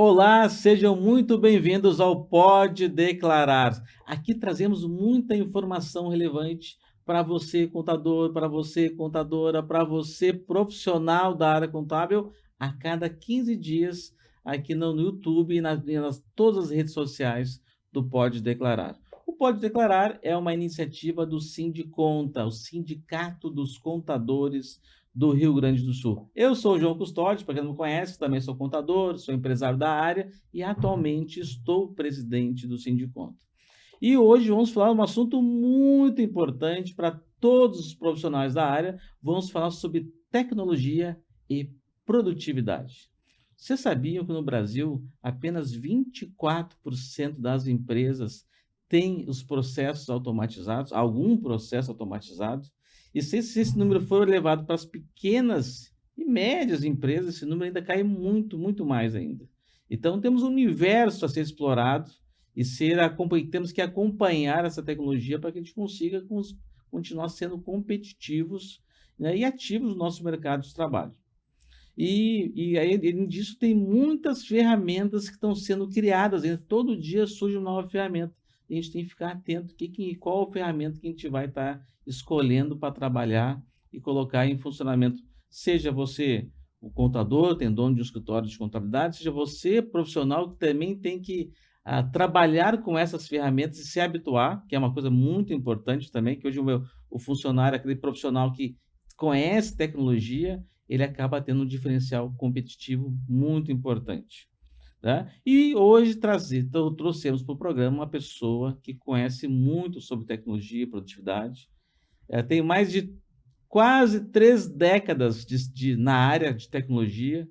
Olá, sejam muito bem-vindos ao Pode Declarar. Aqui trazemos muita informação relevante para você, contador, para você, contadora, para você, profissional da área contábil, a cada 15 dias, aqui no YouTube e nas todas as redes sociais do Pode Declarar. O Pode Declarar é uma iniciativa do Sindiconta, o Sindicato dos Contadores do Rio Grande do Sul. Eu sou o João Custódio, para quem não me conhece, também sou contador, sou empresário da área e atualmente estou presidente do Sindiconta. E hoje vamos falar de um assunto muito importante para todos os profissionais da área. Vamos falar sobre tecnologia e produtividade. Vocês sabiam que no Brasil apenas 24% das empresas têm os processos automatizados, algum processo automatizado? E se esse número for levado para as pequenas e médias empresas, esse número ainda cai muito, muito mais ainda. Então temos um universo a ser explorado e temos que acompanhar essa tecnologia para que a gente consiga continuar sendo competitivos, né, e ativos no nosso mercado de trabalho. E aí, além disso, tem muitas ferramentas que estão sendo criadas, né? Todo dia surge uma nova ferramenta. E a gente tem que ficar atento qual ferramenta que a gente vai estar escolhendo para trabalhar e colocar em funcionamento. Seja você o contador, tem dono de um escritório de contabilidade, seja você profissional que também tem que trabalhar com essas ferramentas e se habituar, que é uma coisa muito importante também, que hoje o funcionário, aquele profissional que conhece tecnologia, ele acaba tendo um diferencial competitivo muito importante. Tá? E hoje trouxemos para o programa uma pessoa que conhece muito sobre tecnologia e produtividade. Tem mais de quase 3 décadas na área de tecnologia.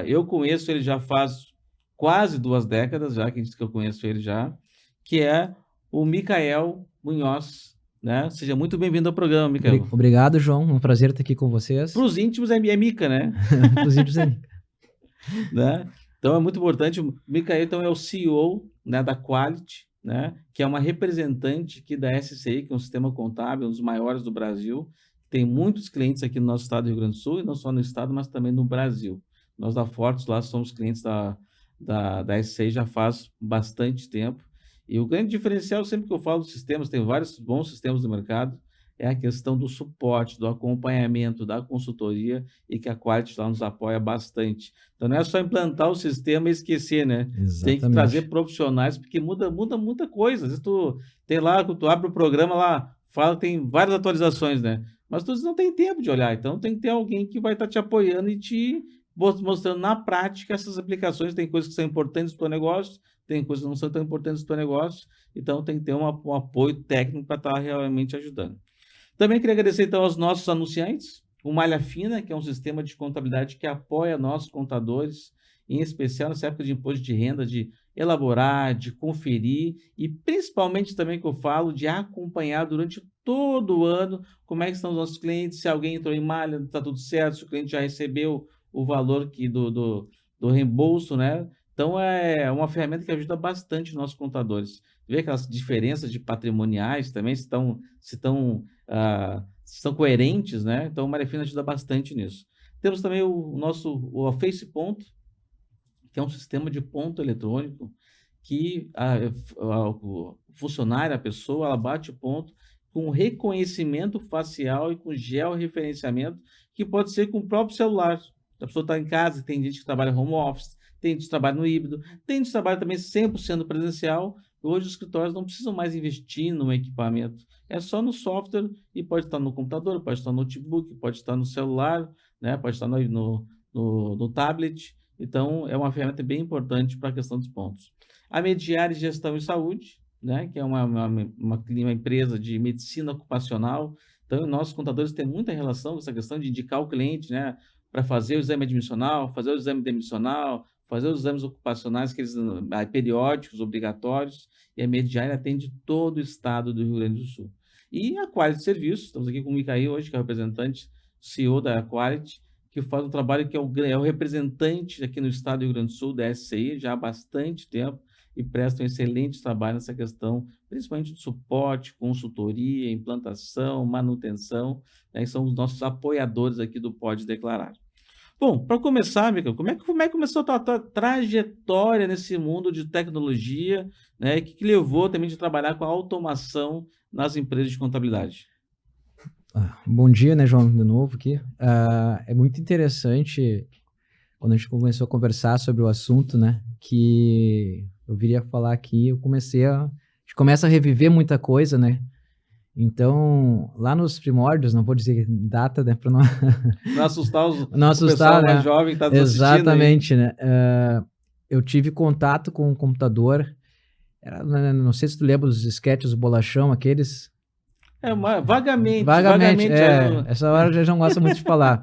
Eu conheço ele já faz quase 2 décadas, já que eu conheço ele já, que é o Micael Munhoz. Né? Seja muito bem-vindo ao programa, Micael. Obrigado, João. É um prazer estar aqui com Para vocês. os íntimos é Mica, né? Os índios ali. Né? Então é muito importante. O Micael então, é o CEO, né, da Quality, né, que é uma representante aqui da SCI, que é um sistema contábil, um dos maiores do Brasil. Tem muitos clientes aqui no nosso estado do Rio Grande do Sul, e não só no estado, mas também no Brasil. Nós da Fortes lá somos clientes da SCI já faz bastante tempo. E o grande diferencial, sempre que eu falo dos sistemas, tem vários bons sistemas no mercado, é a questão do suporte, do acompanhamento, da consultoria, e que a Quality lá nos apoia bastante. Então não é só implantar o sistema e esquecer, né? Tem que trazer Exatamente. profissionais, porque muda muita coisa. Às vezes tu abre o programa lá, fala, tem várias atualizações, né? Mas tu não tem tempo de olhar, então tem que ter alguém que vai estar te apoiando e te mostrando na prática essas aplicações. Tem coisas que são importantes para o teu negócio, tem coisas que não são tão importantes para o teu negócio, então tem que ter um apoio técnico para estar realmente ajudando. Também queria agradecer então aos nossos anunciantes, o Malha Fina, que é um sistema de contabilidade que apoia nossos contadores, em especial nessa época de imposto de renda, de elaborar, de conferir e principalmente também que eu falo de acompanhar durante todo o ano como é que estão os nossos clientes, se alguém entrou em malha, está tudo certo, se o cliente já recebeu o valor do reembolso, né? Então é uma ferramenta que ajuda bastante nossos contadores. Vê aquelas diferenças de patrimoniais também, se estão coerentes, né? Então, o Marefina ajuda bastante nisso. Temos também o Face Ponto, que é um sistema de ponto eletrônico que o funcionário, a pessoa, ela bate o ponto com reconhecimento facial e com georreferenciamento, que pode ser com o próprio celular. A pessoa está em casa, tem gente que trabalha home office, tem gente que trabalha no híbrido, tem gente que trabalha também 100% presencial. Hoje os escritórios não precisam mais investir no equipamento. É só no software e pode estar no computador, pode estar no notebook, pode estar no celular, né? Pode estar no tablet. Então, é uma ferramenta bem importante para a questão dos pontos. A Mediare Gestão e Saúde, né? Que é uma empresa de medicina ocupacional. Então, nossos contadores têm muita relação com essa questão de indicar o cliente, né? Para fazer o exame admissional, fazer o exame demissional, fazer os exames ocupacionais, periódicos, obrigatórios, e a Mediare atende todo o estado do Rio Grande do Sul. E a Quality Serviços, estamos aqui com o Micael hoje, que é o representante, CEO da Quality, que faz um trabalho que é o representante aqui no estado do Rio Grande do Sul, da SCI, já há bastante tempo, e presta um excelente trabalho nessa questão, principalmente de suporte, consultoria, implantação, manutenção, né, que são os nossos apoiadores aqui do Pode Declarar. Bom, para começar, Michael, como é que começou a tua trajetória nesse mundo de tecnologia, né? Que levou também de trabalhar com a automação nas empresas de contabilidade? Bom dia, né, João, de novo aqui. É muito interessante quando a gente começou a conversar sobre o assunto, né, que eu viria falar aqui, a gente começa a reviver muita coisa, né. Então, lá nos primórdios, não vou dizer data, né, para não Para assustar não o pessoal assustar, mais né. jovem que está nos assistindo aí. Exatamente, né. Eu tive contato com o computador, não sei se tu lembra dos disquetes do bolachão, aqueles. Vagamente, Vagamente, vagamente. essa hora eu já não gosto muito de falar.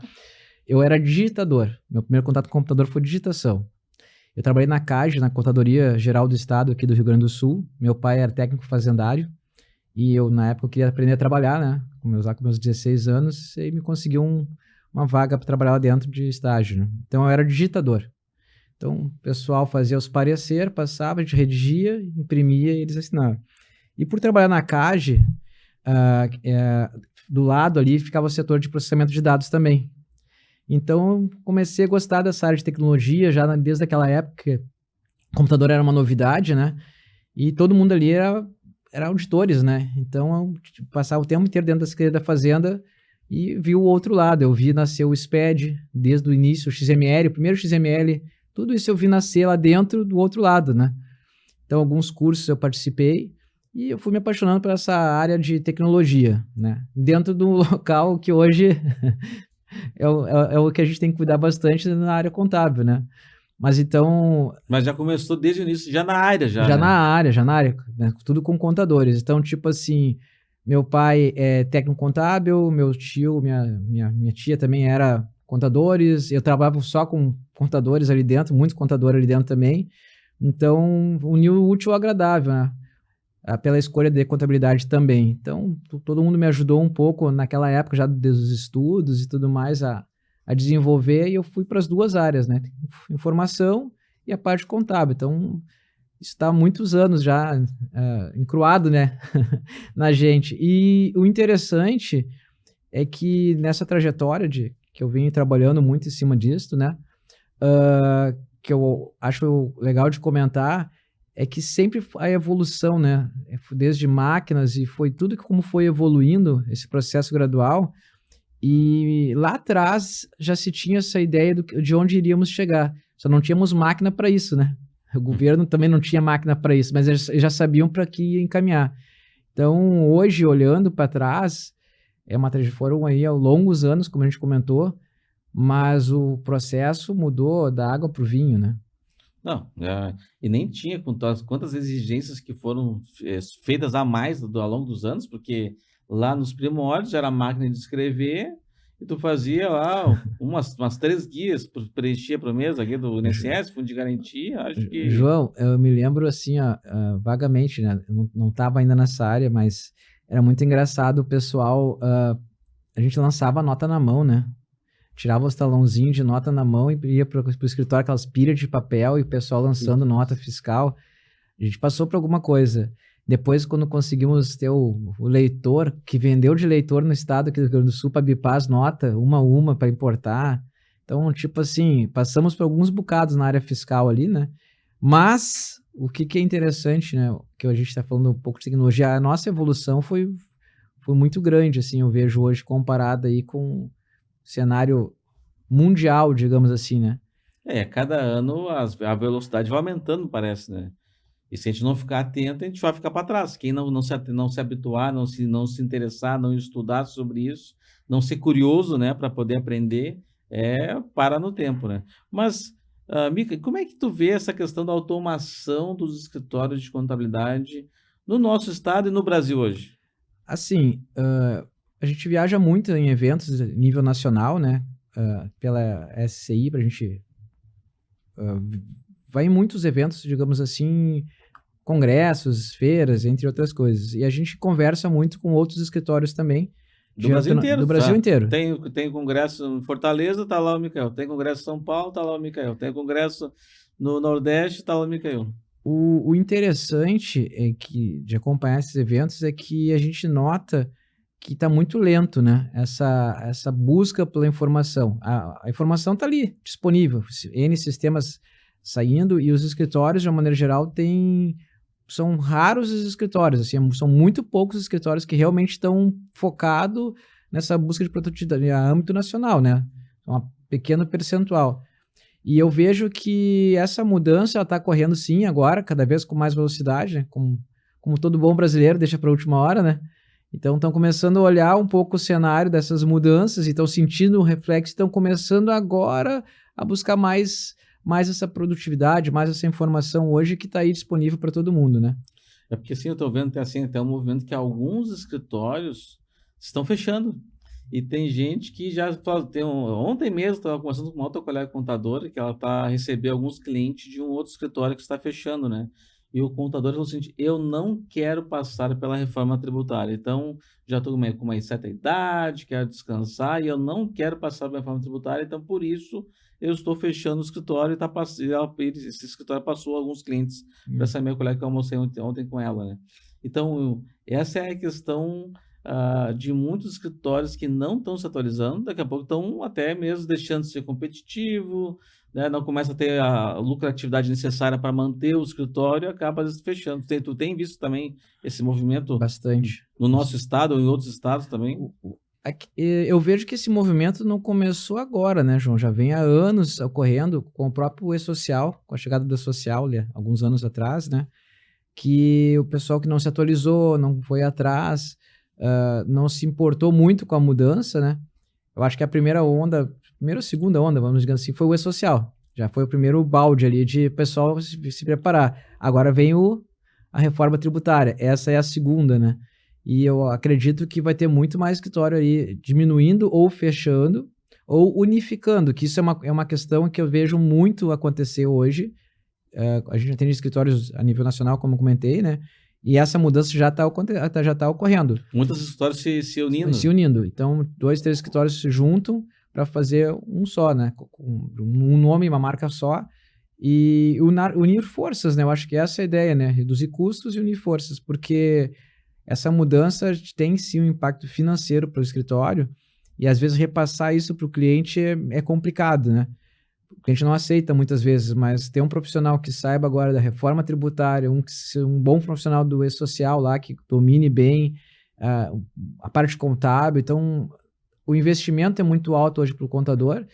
Eu era digitador, meu primeiro contato com o computador foi digitação. Eu trabalhei na CAGE, na Contadoria Geral do Estado aqui do Rio Grande do Sul. Meu pai era técnico fazendário e eu, na época, eu queria aprender a trabalhar, né? Com meus 16 anos, e me conseguiu uma vaga para trabalhar lá dentro de estágio, né? Então eu era digitador. Então o pessoal fazia os parecer, passava, a gente redigia, imprimia e eles assinavam. E por trabalhar na CAGE, ah, eh, do lado ali ficava o setor de processamento de dados também. Então, comecei a gostar dessa área de tecnologia já desde aquela época. O computador era uma novidade, né? E todo mundo ali era auditores, né? Então, eu passava o tempo inteiro dentro da Secretaria da Fazenda e vi o outro lado. Eu vi nascer o SPED desde o início, o XML, o primeiro XML, tudo isso eu vi nascer lá dentro do outro lado, né? Então, alguns cursos eu participei e eu fui me apaixonando por essa área de tecnologia, né? Dentro do local que hoje é o que a gente tem que cuidar bastante na área contábil, né. Mas então, Mas já começou desde o início, já na área já, já né? já na área, né, tudo com contadores. Então, tipo assim, meu pai é técnico contábil, meu tio, minha tia também era contadores, eu trabalhava só com contadores ali dentro, muito contador ali dentro também. Então, uniu o útil ao agradável, né. Pela escolha de contabilidade também. Então, todo mundo me ajudou um pouco naquela época, já desde os estudos e tudo mais, a desenvolver, e eu fui para as 2 áreas, né, informação e a parte contábil. Então, isso está há muitos anos já, encruado, né, na gente. E o interessante é que nessa trajetória que eu venho trabalhando muito em cima disso, né, que eu acho legal de comentar, é que sempre a evolução, né, desde máquinas e foi tudo que como foi evoluindo esse processo gradual, e lá atrás já se tinha essa ideia de onde iríamos chegar, só não tínhamos máquina para isso, né. O governo também não tinha máquina para isso, mas eles já sabiam para que ia encaminhar. Então hoje, olhando para trás, foram aí ao longos anos, como a gente comentou, mas o processo mudou da água para o vinho, né. Não, e nem tinha quantas exigências que foram feitas a mais ao longo dos anos, porque lá nos primórdios era a máquina de escrever e tu fazia lá umas 3 guias, preenchia por mês aqui do INSS, fundo de garantia, acho que João, eu me lembro assim, ó, vagamente, né, eu não estava ainda nessa área, mas era muito engraçado o pessoal, a gente lançava a nota na mão, né, tirava os talãozinhos de nota na mão e ia para o escritório, aquelas pilhas de papel e o pessoal lançando nota fiscal. A gente passou por alguma coisa. Depois, quando conseguimos ter o leitor, que vendeu de leitor no estado aqui do Rio Grande do Sul para bipar as notas, uma a uma, para importar. Então, tipo assim, passamos por alguns bocados na área fiscal ali, né? Mas, o que é interessante, né? Que a gente está falando um pouco de tecnologia, a nossa evolução foi muito grande, assim, eu vejo hoje, comparada aí com o cenário mundial, digamos assim, né? cada ano a velocidade vai aumentando, parece, né? E se a gente não ficar atento, a gente vai ficar para trás. Quem não se habituar, não se interessar, não estudar sobre isso, não ser curioso, né, para poder aprender, para no tempo, né. Mas, Mica, como é que tu vê essa questão da automação dos escritórios de contabilidade no nosso estado e no Brasil hoje? Assim, a gente viaja muito em eventos de nível nacional, né, pela SCI, a gente, vai em muitos eventos, digamos assim, congressos, feiras, entre outras coisas. E a gente conversa muito com outros escritórios também, Do Brasil inteiro, do Brasil tá. inteiro. Tem congresso em Fortaleza, tá lá o Micael. Tem congresso em São Paulo, tá lá o Micael. Tem congresso no Nordeste, tá lá o Micael. O interessante é que de acompanhar esses eventos é que a gente nota que está muito lento, né? Essa busca pela informação. A informação está ali, disponível. N sistemas saindo e os escritórios, de uma maneira geral, são raros os escritórios. Assim, são muito poucos os escritórios que realmente estão focados nessa busca de produtividade a âmbito nacional, né? Um pequeno percentual. E eu vejo que essa mudança está correndo sim agora, cada vez com mais velocidade, né? Como todo bom brasileiro deixa para a última hora, né? Então estão começando a olhar um pouco o cenário dessas mudanças e estão sentindo o reflexo, estão começando agora a buscar mais essa produtividade, mais essa informação hoje que está aí disponível para todo mundo, né? É porque assim, eu estou vendo tem assim, até um movimento que alguns escritórios estão fechando. E tem gente que já ontem mesmo estava conversando com uma outra colega contadora que ela está recebendo alguns clientes de um outro escritório que está fechando, né? E o contador falou o seguinte: eu não quero passar pela reforma tributária. Então, já estou com uma certa idade, quero descansar e eu não quero passar pela reforma tributária. Então, por isso, eu estou fechando o escritório esse escritório passou alguns clientes para essa minha colega que eu almocei ontem com ela, né? Então, essa é a questão de muitos escritórios que não estão se atualizando, daqui a pouco estão até mesmo deixando de ser competitivo, né? Não começa a ter a lucratividade necessária para manter o escritório e acaba às vezes fechando. Tu tem visto também esse movimento Bastante. no nosso estado ou em outros estados também? Eu vejo que esse movimento não começou agora, né, João? Já vem há anos ocorrendo com o próprio e-social, com a chegada do e-social, alguns anos atrás, né? Que o pessoal que não se atualizou, não foi atrás, não se importou muito com a mudança, né? Eu acho que a primeira ou segunda onda, vamos dizer assim, foi o e-social. Já foi o primeiro balde ali de pessoal se preparar. Agora vem a reforma tributária. Essa é a segunda, né? E eu acredito que vai ter muito mais escritório aí diminuindo ou fechando ou unificando, que isso é uma questão que eu vejo muito acontecer hoje. A gente já tem escritórios a nível nacional, como eu comentei, né? E essa mudança já está ocorrendo. Muitos escritórios se unindo. Se unindo. Então, 2, 3 escritórios se juntam para fazer um só, né? Um nome, uma marca só. E unir forças, né? Eu acho que essa é a ideia, né? Reduzir custos e unir forças, porque essa mudança tem sim um impacto financeiro para o escritório e às vezes repassar isso para o cliente é complicado, né? O cliente não aceita muitas vezes, mas ter um profissional que saiba agora da reforma tributária, um bom profissional do e-social lá, que domine bem a parte contábil. Então, o investimento é muito alto hoje para o contador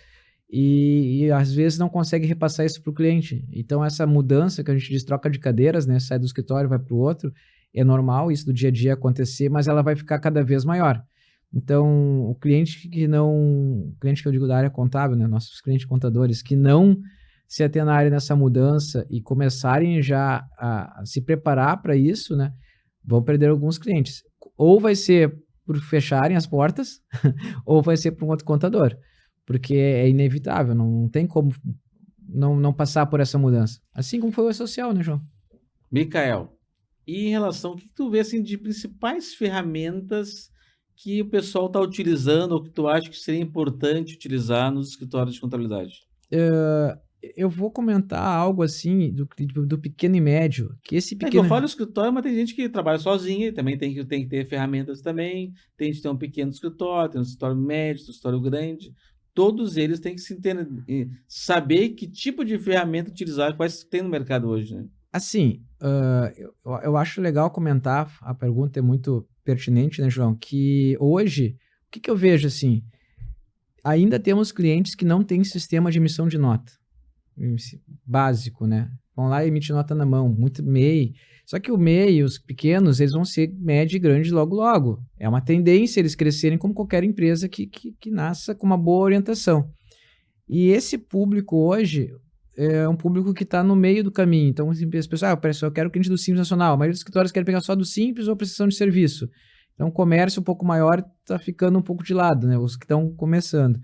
e às vezes não consegue repassar isso para o cliente. Então, essa mudança que a gente diz troca de cadeiras, né, sai do escritório, vai para o outro, é normal isso do dia a dia acontecer, mas ela vai ficar cada vez maior. Então, o cliente que eu digo da área contábil, né, nossos clientes contadores, que não se atenarem nessa mudança e começarem já a se preparar para isso, né, vão perder alguns clientes. Ou vai ser por fecharem as portas, ou vai ser para um outro contador, porque é inevitável, não tem como não passar por essa mudança. Assim como foi o E-Social, né, João? Micael, e em relação, o que tu vê assim, de principais ferramentas que o pessoal está utilizando ou que tu acha que seria importante utilizar nos escritórios de contabilidade? Eu vou comentar algo assim do pequeno e médio, que esse É que eu pequeno... falo escritório, mas tem gente que trabalha sozinha e também tem que ter ferramentas também. Tem que ter um pequeno escritório, tem um escritório médio, tem um escritório grande. Todos eles têm que saber que tipo de ferramenta utilizar, quais tem no mercado hoje, né? Assim, eu acho legal comentar, a pergunta é muito pertinente, né, João? Que hoje, o que eu vejo assim? Ainda temos clientes que não têm sistema de emissão de nota básico, né? Vão lá e emitem nota na mão, muito MEI. Só que o MEI, os pequenos, eles vão ser médio e grande logo logo. É uma tendência eles crescerem como qualquer empresa que nasça com uma boa orientação. E esse público hoje é um público que está no meio do caminho. Então, as pessoas, eu quero cliente do Simples Nacional. A maioria dos escritórios querem pegar só do Simples ou prestação de serviço. Então, o comércio um pouco maior está ficando um pouco de lado, né? Os que estão começando.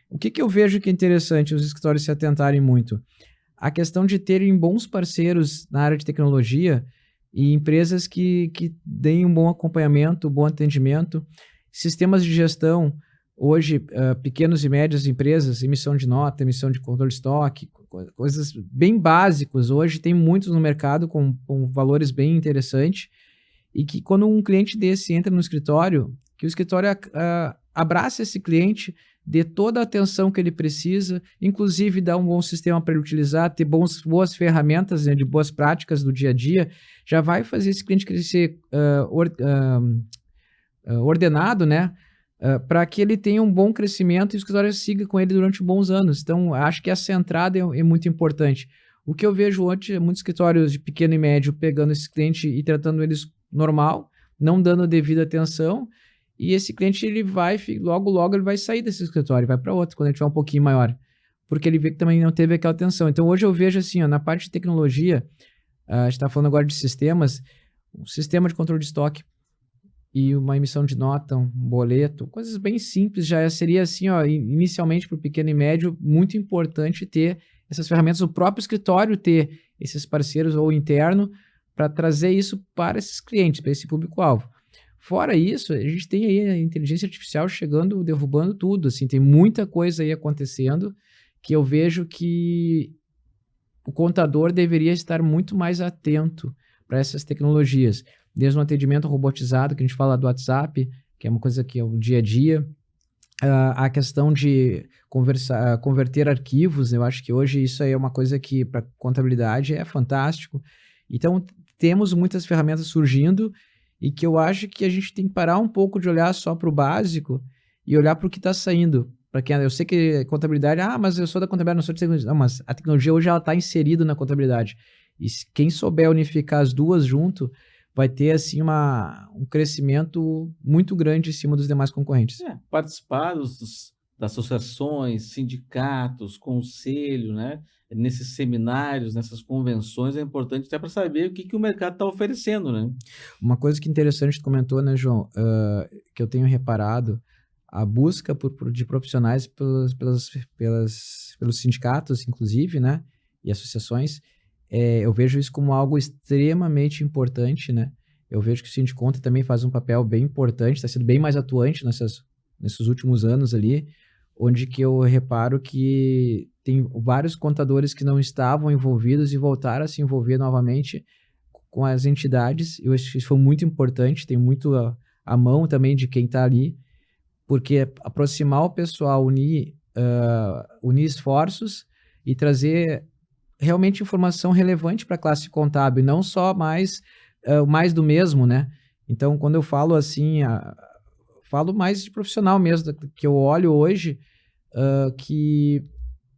O que eu vejo que é interessante os escritórios se atentarem muito? A questão de terem bons parceiros na área de tecnologia e empresas que deem um bom acompanhamento, um bom atendimento. Sistemas de gestão, hoje, pequenas e médias empresas, emissão de nota, emissão de controle de estoque, coisas bem básicas. Hoje tem muitos no mercado com valores bem interessantes e que quando um cliente desse entra no escritório, que o escritório abrace esse cliente, dê toda a atenção que ele precisa, inclusive dar um bom sistema para ele utilizar, ter boas ferramentas, né, de boas práticas do dia a dia, já vai fazer esse cliente crescer ordenado, né? Para que ele tenha um bom crescimento e o escritório siga com ele durante bons anos. Então, acho que essa entrada é muito importante. O que eu vejo hoje é muitos escritórios de pequeno e médio pegando esse cliente e tratando eles normal, não dando a devida atenção, e esse cliente ele vai, logo ele vai sair desse escritório, vai para outro, quando ele tiver um pouquinho maior, porque ele vê que também não teve aquela atenção. Então, hoje eu vejo assim, ó, na parte de tecnologia, a gente está falando agora de sistemas, um sistema de controle de estoque, e uma emissão de nota, um boleto, coisas bem simples, já seria assim, ó, inicialmente para o pequeno e médio, muito importante ter essas ferramentas, o próprio escritório ter esses parceiros ou interno para trazer isso para esses clientes, para esse público-alvo. Fora isso, a gente tem aí a inteligência artificial chegando, derrubando tudo, assim, tem muita coisa aí acontecendo que eu vejo que o contador deveria estar muito mais atento para essas tecnologias. Desde um atendimento robotizado, que a gente fala do WhatsApp, que é uma coisa que é o dia a dia, a questão de converter arquivos, eu acho que hoje isso aí é uma coisa que para contabilidade é fantástico. Então, temos muitas ferramentas surgindo e que eu acho que a gente tem que parar um pouco de olhar só para o básico e olhar para o que está saindo. Para quem eu sei que contabilidade, mas eu sou da contabilidade, não sou de tecnologia. Não, mas a tecnologia hoje ela está inserida na contabilidade. E quem souber unificar as duas junto, vai ter assim um crescimento muito grande em cima dos demais concorrentes. Participar das associações, sindicatos, conselho, né? Nesses seminários, nessas convenções, é importante até para saber o que o mercado está oferecendo, né? Uma coisa que interessante tu comentou, né, João, que eu tenho reparado, a busca de profissionais pelos sindicatos, inclusive, né, e associações, eu vejo isso como algo extremamente importante, né? Eu vejo que o Sindiconta também faz um papel bem importante, está sendo bem mais atuante nesses últimos anos ali, onde que eu reparo que tem vários contadores que não estavam envolvidos e voltaram a se envolver novamente com as entidades. Eu acho que isso foi muito importante, tem muito a mão também de quem está ali, porque aproximar o pessoal, unir esforços e trazer realmente informação relevante para a classe contábil, e não só mais do mesmo, né? Então, quando eu falo assim, falo mais de profissional mesmo, que eu olho hoje, que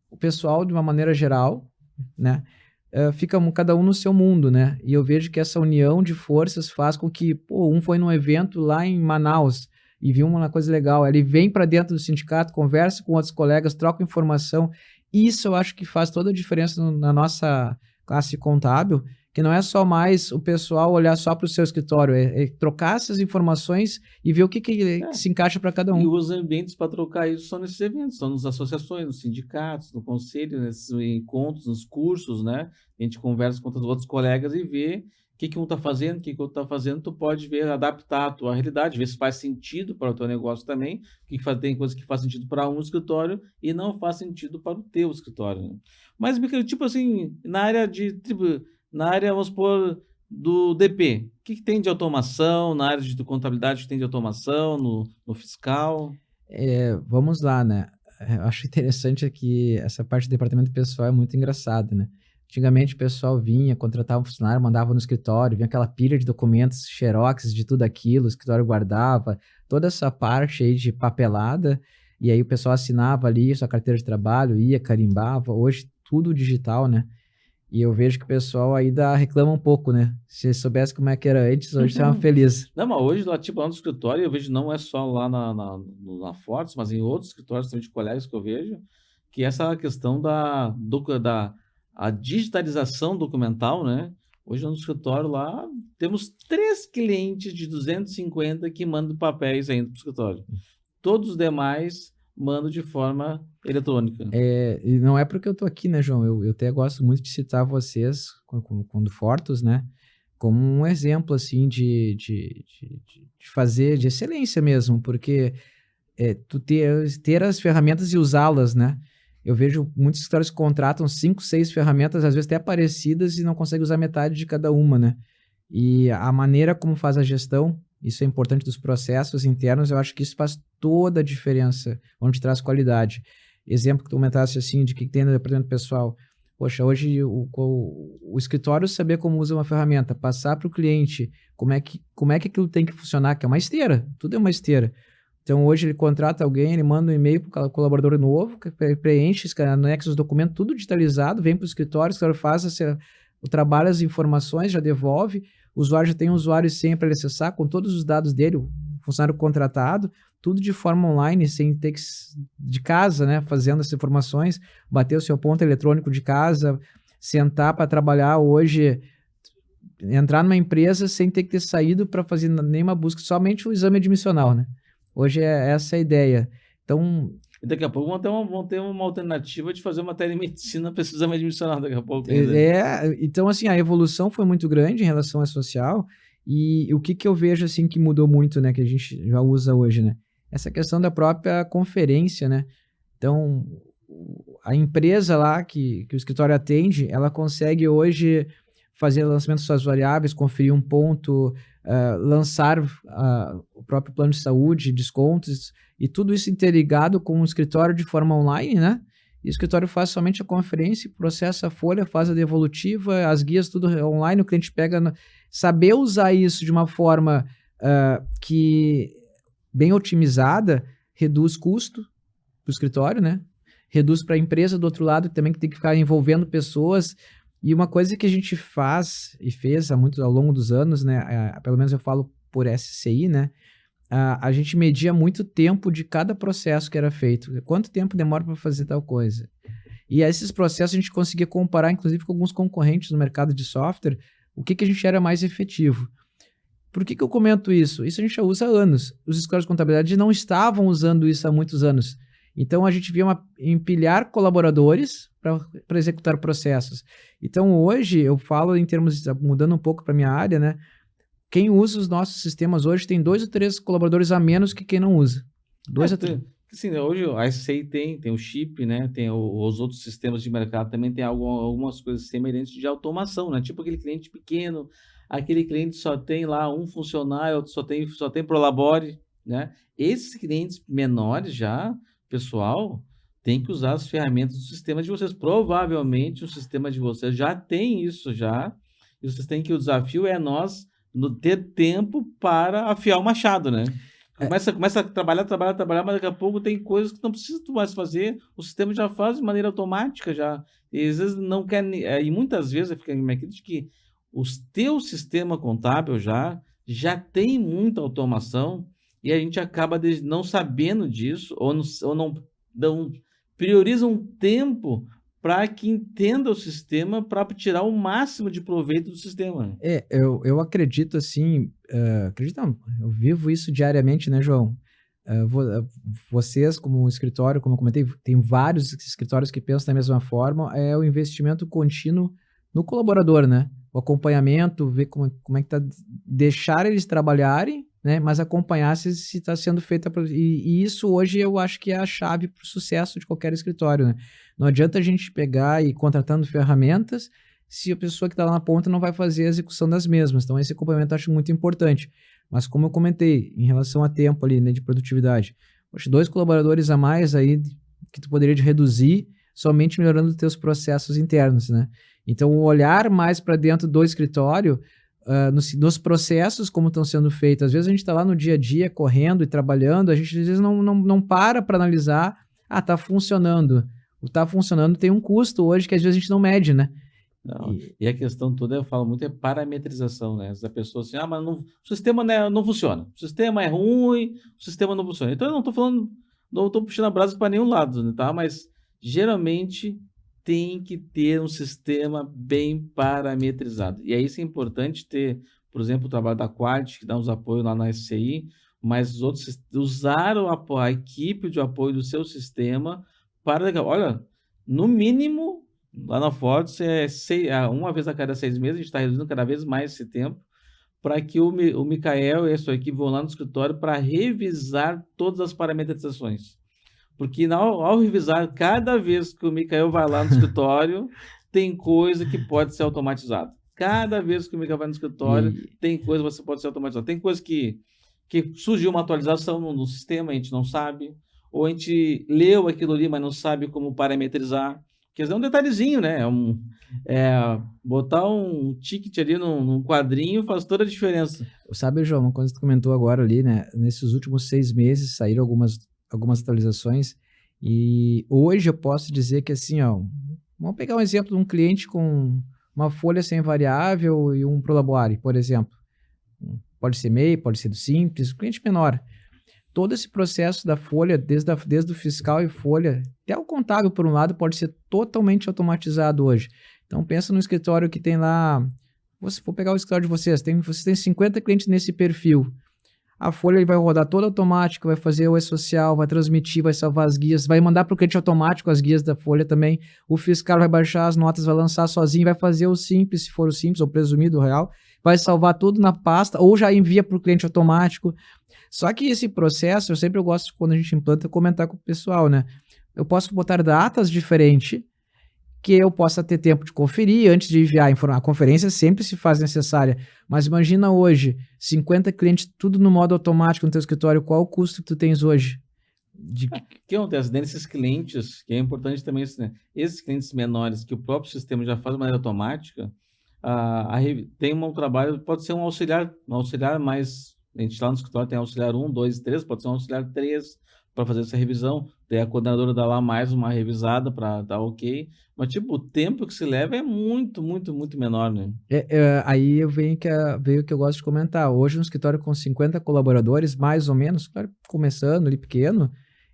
o pessoal, de uma maneira geral, né, fica cada um no seu mundo, né? E eu vejo que essa união de forças faz com que, um foi num evento lá em Manaus e viu uma coisa legal, ele vem para dentro do sindicato, conversa com outros colegas, troca informação. Isso eu acho que faz toda a diferença na nossa classe contábil, que não é só mais o pessoal olhar só para o seu escritório, é trocar essas informações e ver o que se encaixa para cada um. E os ambientes para trocar isso são nesses eventos, são nas associações, nos sindicatos, no conselho, nesses encontros, nos cursos, né? A gente conversa com os outros colegas e vê o que um está fazendo, o que o outro está fazendo, tu pode ver, adaptar a tua realidade, ver se faz sentido para o teu negócio também, tem coisas que faz sentido para um escritório e não faz sentido para o teu escritório. Né? Mas, tipo assim, na área, vamos supor, do DP, o que tem de automação, na área de contabilidade, o que tem de automação, no fiscal? Vamos lá, né? Eu acho interessante que essa parte do departamento pessoal é muito engraçada, né? Antigamente o pessoal vinha, contratava um funcionário, mandava no escritório, vinha aquela pilha de documentos, xerox de tudo aquilo, o escritório guardava, toda essa parte aí de papelada, e aí o pessoal assinava ali sua carteira de trabalho, ia, carimbava, hoje tudo digital, né? E eu vejo que o pessoal ainda reclama um pouco, né? Se soubesse como é que era antes, hoje estavam felizes. Não, mas hoje lá no escritório, eu vejo não é só lá na Fortes, mas em outros escritórios também de colegas que eu vejo, que essa questão da digitalização documental, né? Hoje no escritório lá, temos 3 clientes de 250 que mandam papéis ainda para o escritório. Todos os demais mandam de forma eletrônica. E não é porque eu tô aqui, né, João? Eu até gosto muito de citar vocês, quando Fortos, né? Como um exemplo, assim, de fazer, de excelência mesmo, porque tu ter as ferramentas e usá-las, né? Eu vejo muitos escritórios que contratam 5, 6 ferramentas, às vezes até parecidas, e não conseguem usar metade de cada uma, né? E a maneira como faz a gestão Isso é importante dos processos internos, eu acho que isso faz toda a diferença, onde traz qualidade. Exemplo que tu comentasse assim, de que tem no departamento pessoal. Poxa, hoje o escritório saber como usa uma ferramenta, passar para o cliente como é que aquilo tem que funcionar, que é uma esteira, tudo é uma esteira. Então, hoje ele contrata alguém, ele manda um e-mail para o colaborador novo, que preenche, anexa os documentos, tudo digitalizado, vem para o escritório faz o trabalho, as informações, já devolve, o usuário já tem um usuário e senha para ele acessar, com todos os dados dele, o funcionário contratado, tudo de forma online, sem ter que de casa, né, fazendo essas informações, bater o seu ponto eletrônico de casa, sentar para trabalhar hoje, entrar numa empresa sem ter que ter saído para fazer nenhuma busca, somente o exame admissional, né? Hoje é essa a ideia. Então, E daqui a pouco vão ter uma alternativa de fazer uma telemedicina para esse exame admissional daqui a pouco ainda. Então assim, a evolução foi muito grande em relação ao social, e o que eu vejo assim que mudou muito, né, que a gente já usa hoje, né? Essa questão da própria conferência, né? Então, a empresa lá que o escritório atende, ela consegue hoje fazer lançamento de suas variáveis, conferir um ponto, lançar o próprio plano de saúde, descontos, e tudo isso interligado com o escritório de forma online, né? E o escritório faz somente a conferência, processa a folha, faz a devolutiva, as guias, tudo online, o cliente pega... Saber usar isso de uma forma que bem otimizada, reduz custo para o escritório, né? Reduz para a empresa do outro lado, que também tem que ficar envolvendo pessoas. E uma coisa que a gente faz e fez ao longo dos anos, né? Pelo menos eu falo por SCI, né? A gente media muito tempo de cada processo que era feito. Quanto tempo demora para fazer tal coisa? E esses processos a gente conseguia comparar, inclusive, com alguns concorrentes no mercado de software, o que a gente era mais efetivo. Por que eu comento isso? Isso a gente já usa há anos. Os escritórios de contabilidade não estavam usando isso há muitos anos. Então, a gente via empilhar colaboradores para executar processos. Então, hoje, eu falo em termos, mudando um pouco para a minha área, né? Quem usa os nossos sistemas hoje tem 2 ou 3 colaboradores a menos que quem não usa. 2 a 3. Sim, hoje a SCI tem o chip, né? Tem os outros sistemas de mercado também tem algumas coisas semelhantes de automação, né? Tipo aquele cliente pequeno, aquele cliente só tem lá um funcionário, só tem Prolabore, né? Esses clientes menores já, pessoal, tem que usar as ferramentas do sistema de vocês. Provavelmente o sistema de vocês já tem isso já, e vocês têm que o desafio é nós ter tempo para afiar o machado, né? Começa a trabalhar, mas daqui a pouco tem coisas que não precisa tu mais fazer, o sistema já faz de maneira automática já. E às vezes não quer, e muitas vezes fica minha crítica que o teu sistema contábil já tem muita automação e a gente acaba não sabendo disso ou não prioriza um tempo para que entenda o sistema para tirar o máximo de proveito do sistema. Eu acredito assim, acredito não, eu vivo isso diariamente, né, João? Vocês, como escritório, como eu comentei, tem vários escritórios que pensam da mesma forma, é o investimento contínuo no colaborador, né? O acompanhamento, ver como é que tá, deixar eles trabalharem, né? Mas acompanhar se está sendo feita... E isso hoje eu acho que é a chave para o sucesso de qualquer escritório, né? Não adianta a gente pegar e ir contratando ferramentas se a pessoa que está lá na ponta não vai fazer a execução das mesmas. Então, esse acompanhamento eu acho muito importante. Mas como eu comentei, em relação a tempo ali, né, de produtividade, poxa, 2 colaboradores a mais aí que tu poderia reduzir somente melhorando os teus processos internos, né? Então, o olhar mais para dentro do escritório, nos processos como estão sendo feitos. Às vezes a gente está lá no dia a dia, correndo e trabalhando, a gente às vezes não para analisar, está funcionando. O está funcionando tem um custo hoje que às vezes a gente não mede, né? Não. E a questão toda, eu falo muito, é parametrização, né? Essa pessoa assim, mas o sistema não funciona. O sistema é ruim, o sistema não funciona. Então eu não estou falando, não estou puxando a brasa para nenhum lado, né, tá? Mas geralmente tem que ter um sistema bem parametrizado. E aí isso é importante ter, por exemplo, o trabalho da Quart, que dá uns apoios lá na SCI, mas os outros usar a equipe de apoio do seu sistema para, olha, no mínimo, lá na Forte, uma vez a cada 6 meses, a gente está reduzindo cada vez mais esse tempo, para que o Micael e a sua equipe vão lá no escritório para revisar todas as parametrizações. Porque ao revisar, cada vez que o Micael vai lá no escritório, tem coisa que pode ser automatizada. Cada vez que o Miguel vai no escritório, E tem coisa que você pode ser automatizado. Tem coisa que surgiu uma atualização no sistema, a gente não sabe, ou a gente leu aquilo ali, mas não sabe como parametrizar. Quer dizer, é um detalhezinho, né? Botar um ticket ali num quadrinho faz toda a diferença. sabe, João, uma coisa que tu comentou agora ali, né? Nesses últimos 6 meses saíram algumas atualizações e hoje eu posso dizer que assim, ó, vamos pegar um exemplo de um cliente com uma folha sem variável e um Prolabore, por exemplo. Pode ser MEI, pode ser do Simples, cliente menor. Todo esse processo da folha, desde o fiscal e folha, até o contábil, por um lado, pode ser totalmente automatizado hoje. Então, pensa no escritório que tem lá... Vou pegar o escritório de vocês têm 50 clientes nesse perfil. A folha ele vai rodar toda automática, vai fazer o e-social, vai transmitir, vai salvar as guias, vai mandar para o cliente automático as guias da folha também. O fiscal vai baixar as notas, vai lançar sozinho, vai fazer o simples, se for o simples, ou presumido real, vai salvar tudo na pasta, ou já envia para o cliente automático. Só que esse processo, eu gosto, quando a gente implanta, comentar com o pessoal, né? Eu posso botar datas diferentes, que eu possa ter tempo de conferir antes de enviar a conferência sempre se faz necessária, mas imagina hoje, 50 clientes, tudo no modo automático no teu escritório, qual o custo que tu tens hoje? O que acontece? Desses clientes, que é importante também, né? Esses clientes menores que o próprio sistema já faz de maneira automática, tem um trabalho, pode ser um auxiliar mais, a gente lá no escritório tem auxiliar 1, 2, 3, pode ser um auxiliar 3 para fazer essa revisão, daí a coordenadora dá lá mais uma revisada para dar ok, mas tipo, o tempo que se leva é muito, muito, muito menor, né? Aí veio o que eu gosto de comentar. Hoje, um escritório com 50 colaboradores, mais ou menos, claro, começando ali pequeno,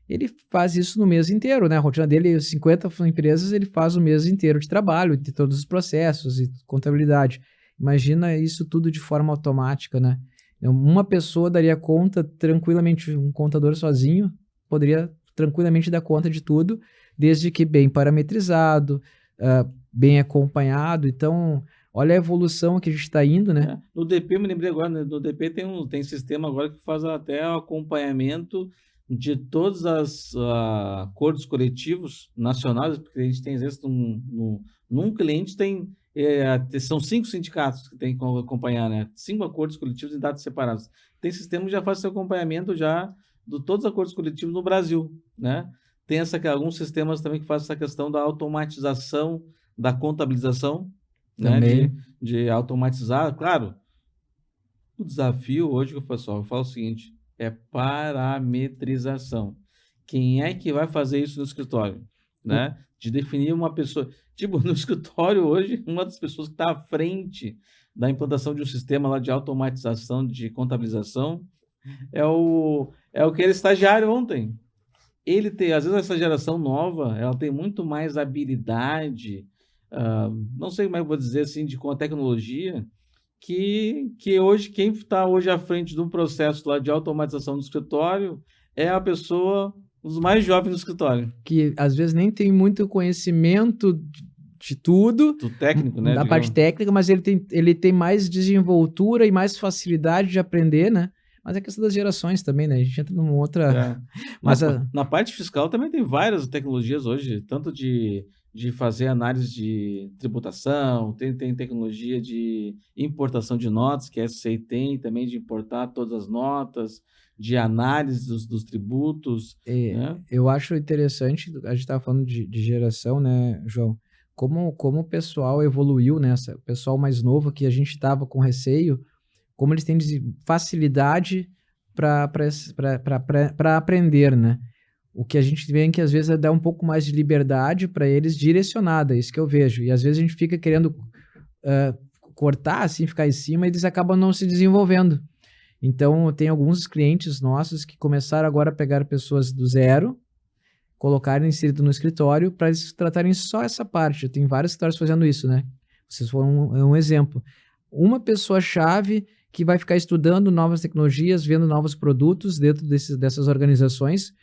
ele faz isso no mês inteiro, né? A rotina dele, 50 empresas, ele faz o mês inteiro de trabalho, de todos os processos e contabilidade. Imagina isso tudo de forma automática, né? Uma pessoa daria conta tranquilamente, um contador sozinho poderia tranquilamente dar conta de tudo, desde que bem parametrizado, bem acompanhado. Então, olha a evolução que a gente está indo, né? No DP, eu me lembrei agora, né? No DP tem sistema agora que faz até o acompanhamento de todos os acordos coletivos nacionais, porque a gente tem, às vezes, num cliente são 5 sindicatos que tem que acompanhar, né? 5 acordos coletivos em datas separadas. Tem sistema que já faz esse acompanhamento já de todos os acordos coletivos no Brasil, né? Tem alguns sistemas também que fazem essa questão da automatização da contabilização, né? De automatizar, claro. O desafio hoje, pessoal, eu falo o seguinte, é parametrização. Quem é que vai fazer isso no escritório, né? De definir uma pessoa... Tipo, no escritório hoje, uma das pessoas que está à frente da implantação de um sistema lá de automatização de contabilização é o que era estagiário ontem. Às vezes essa geração nova, ela tem muito mais habilidade, não sei como é que eu vou dizer assim, com a tecnologia, que hoje, quem está hoje à frente de um processo lá de automatização do escritório é a pessoa, um dos mais jovens do escritório. Que às vezes nem tem muito conhecimento de tudo. Do técnico, né? Da parte técnica, mas ele tem mais desenvoltura e mais facilidade de aprender, né? Mas é questão das gerações também, né? A gente entra numa outra... Mas na parte fiscal também tem várias tecnologias hoje, tanto de fazer análise de tributação, tem tecnologia de importação de notas, que a SCI tem, também de importar todas as notas, de análise dos tributos. Né? Eu acho interessante, a gente estava falando de geração, né, João? Como o pessoal evoluiu nessa, o pessoal mais novo que a gente estava com receio, como eles têm facilidade para aprender, né? O que a gente vê é que às vezes é dar um pouco mais de liberdade para eles direcionada, isso que eu vejo. E às vezes a gente fica querendo cortar, assim, ficar em cima, e eles acabam não se desenvolvendo. Então, tem alguns clientes nossos que começaram agora a pegar pessoas do zero, colocarem inserido no escritório para eles tratarem só essa parte. Eu tenho vários escritórios fazendo isso, né? Vocês foram um exemplo. Uma pessoa-chave que vai ficar estudando novas tecnologias, vendo novos produtos dentro dessas organizações,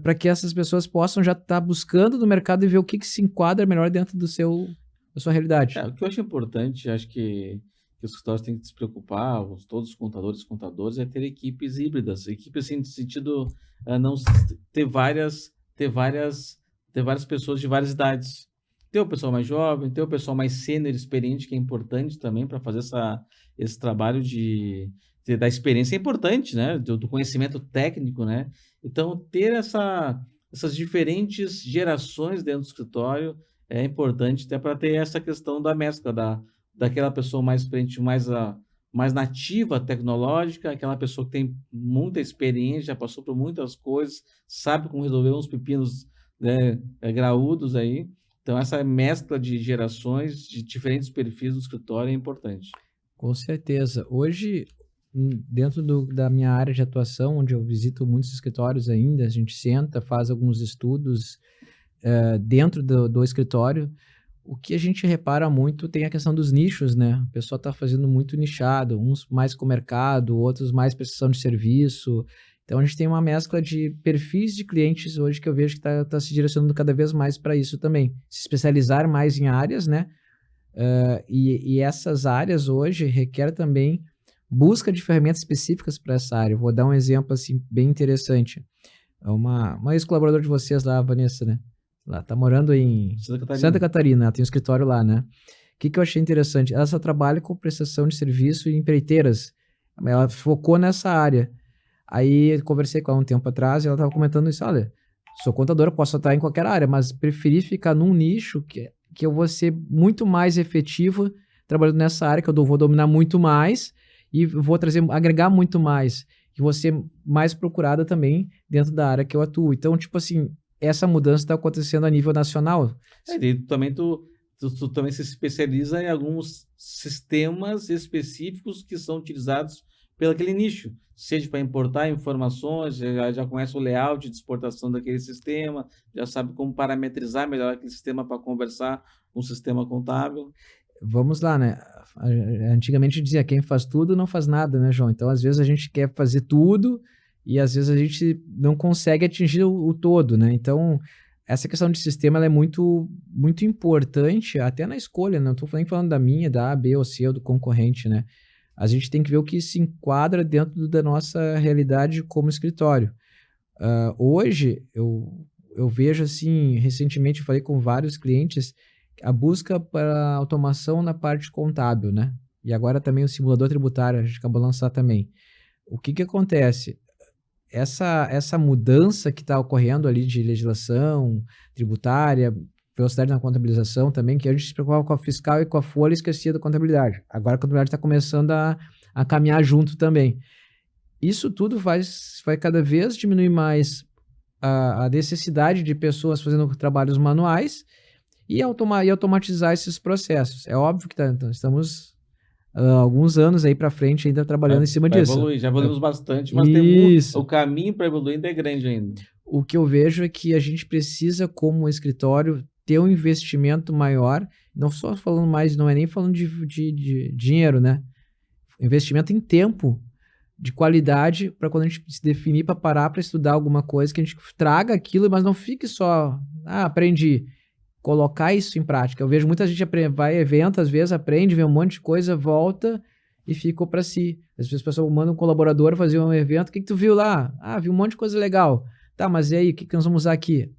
para que essas pessoas possam já estar buscando no mercado e ver o que se enquadra melhor dentro da sua realidade. O que eu acho importante, acho que os escritórios têm que se preocupar, todos os contadores, é ter equipes híbridas, equipes assim, no sentido não ter várias pessoas de várias idades. Tem o pessoal mais jovem, tem o pessoal mais sênior, experiente, que é importante também para fazer esse trabalho da experiência é importante, né? Do conhecimento técnico, né? Então, ter essas diferentes gerações dentro do escritório é importante até para ter essa questão da mescla, daquela pessoa mais experiente, mais nativa tecnológica, aquela pessoa que tem muita experiência, já passou por muitas coisas, sabe como resolver uns pepinos, né, graúdos aí. Então, essa mescla de gerações, de diferentes perfis do escritório é importante. Com certeza. Hoje, dentro da minha área de atuação, onde eu visito muitos escritórios ainda, a gente senta, faz alguns estudos dentro do escritório. O que a gente repara muito tem a questão dos nichos, né? O pessoal está fazendo muito nichado, uns mais com mercado, outros mais prestação de serviço. Então, a gente tem uma mescla de perfis de clientes hoje que eu vejo que está se direcionando cada vez mais para isso também. Se especializar mais em áreas, né? E essas áreas hoje requer também busca de ferramentas específicas para essa área. Eu vou dar um exemplo assim, bem interessante. Uma ex-colaboradora de vocês lá, a Vanessa, né? Ela tá morando em Santa Catarina, ela tem um escritório lá, né? O que eu achei interessante? Ela só trabalha com prestação de serviço e empreiteiras. Ela focou nessa área. Aí eu conversei com ela um tempo atrás e ela estava comentando isso. Olha, sou contadora, posso atuar em qualquer área, mas preferi ficar num nicho que eu vou ser muito mais efetivo trabalhando nessa área, que eu vou dominar muito mais e vou agregar muito mais. E vou ser mais procurada também dentro da área que eu atuo. Então, tipo assim, essa mudança está acontecendo a nível nacional. E também tu também se especializa em alguns sistemas específicos que são utilizados pelo aquele nicho, seja para importar informações, já conhece o layout de exportação daquele sistema, já sabe como parametrizar melhor aquele sistema para conversar com o sistema contábil. Vamos lá, né? Antigamente dizia, quem faz tudo não faz nada, né, João? Então, às vezes a gente quer fazer tudo e às vezes a gente não consegue atingir o todo, né? Então, essa questão de sistema ela é muito, muito importante até na escolha, né? Não estou nem falando da minha, da A, B ou C ou do concorrente, né? A gente tem que ver o que se enquadra dentro da nossa realidade como escritório. Hoje, eu vejo assim, recentemente eu falei com vários clientes, a busca para automação na parte contábil, né? E agora também o simulador tributário, a gente acabou de lançar também. O que acontece? Essa mudança que está ocorrendo ali de legislação tributária, velocidade na contabilização também, que a gente se preocupava com a fiscal e com a folha e esquecia da contabilidade. Agora a contabilidade está começando a caminhar junto também. Isso tudo vai cada vez diminuir mais a necessidade de pessoas fazendo trabalhos manuais e automatizar esses processos. É óbvio que estamos alguns anos aí para frente ainda trabalhando em cima disso. Evoluir, já evoluímos bastante, mas o caminho para evoluir ainda é grande ainda. O que eu vejo é que a gente precisa, como escritório, ter um investimento maior, não só falando mais, não é nem falando de dinheiro, né? Investimento em tempo, de qualidade, para quando a gente se definir para parar para estudar alguma coisa, que a gente traga aquilo, mas não fique só, aprendi. Colocar isso em prática. Eu vejo muita gente vai a evento, às vezes aprende, vê um monte de coisa, volta e ficou para si. Às vezes a pessoa manda um colaborador fazer um evento, o que tu viu lá? Vi um monte de coisa legal. Tá, mas e aí, o que nós vamos usar aqui?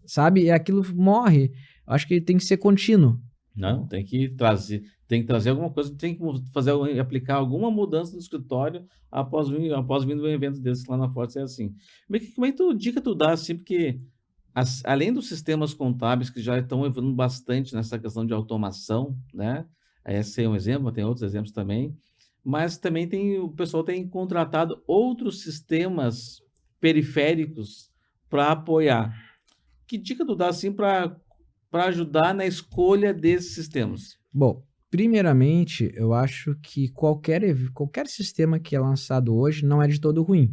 Sabe? E aquilo morre. Eu acho que ele tem que ser contínuo. Não, tem que trazer alguma coisa, tem que aplicar alguma mudança no escritório após vir um evento desse lá na Forte, é assim. Como é que dica tu dá, assim, porque além dos sistemas contábeis que já estão evoluindo bastante nessa questão de automação, né? Esse é um exemplo, tem outros exemplos também, mas também o pessoal tem contratado outros sistemas periféricos para apoiar. Que dica tu dá assim para ajudar na escolha desses sistemas? Bom, primeiramente, eu acho que qualquer sistema que é lançado hoje não é de todo ruim,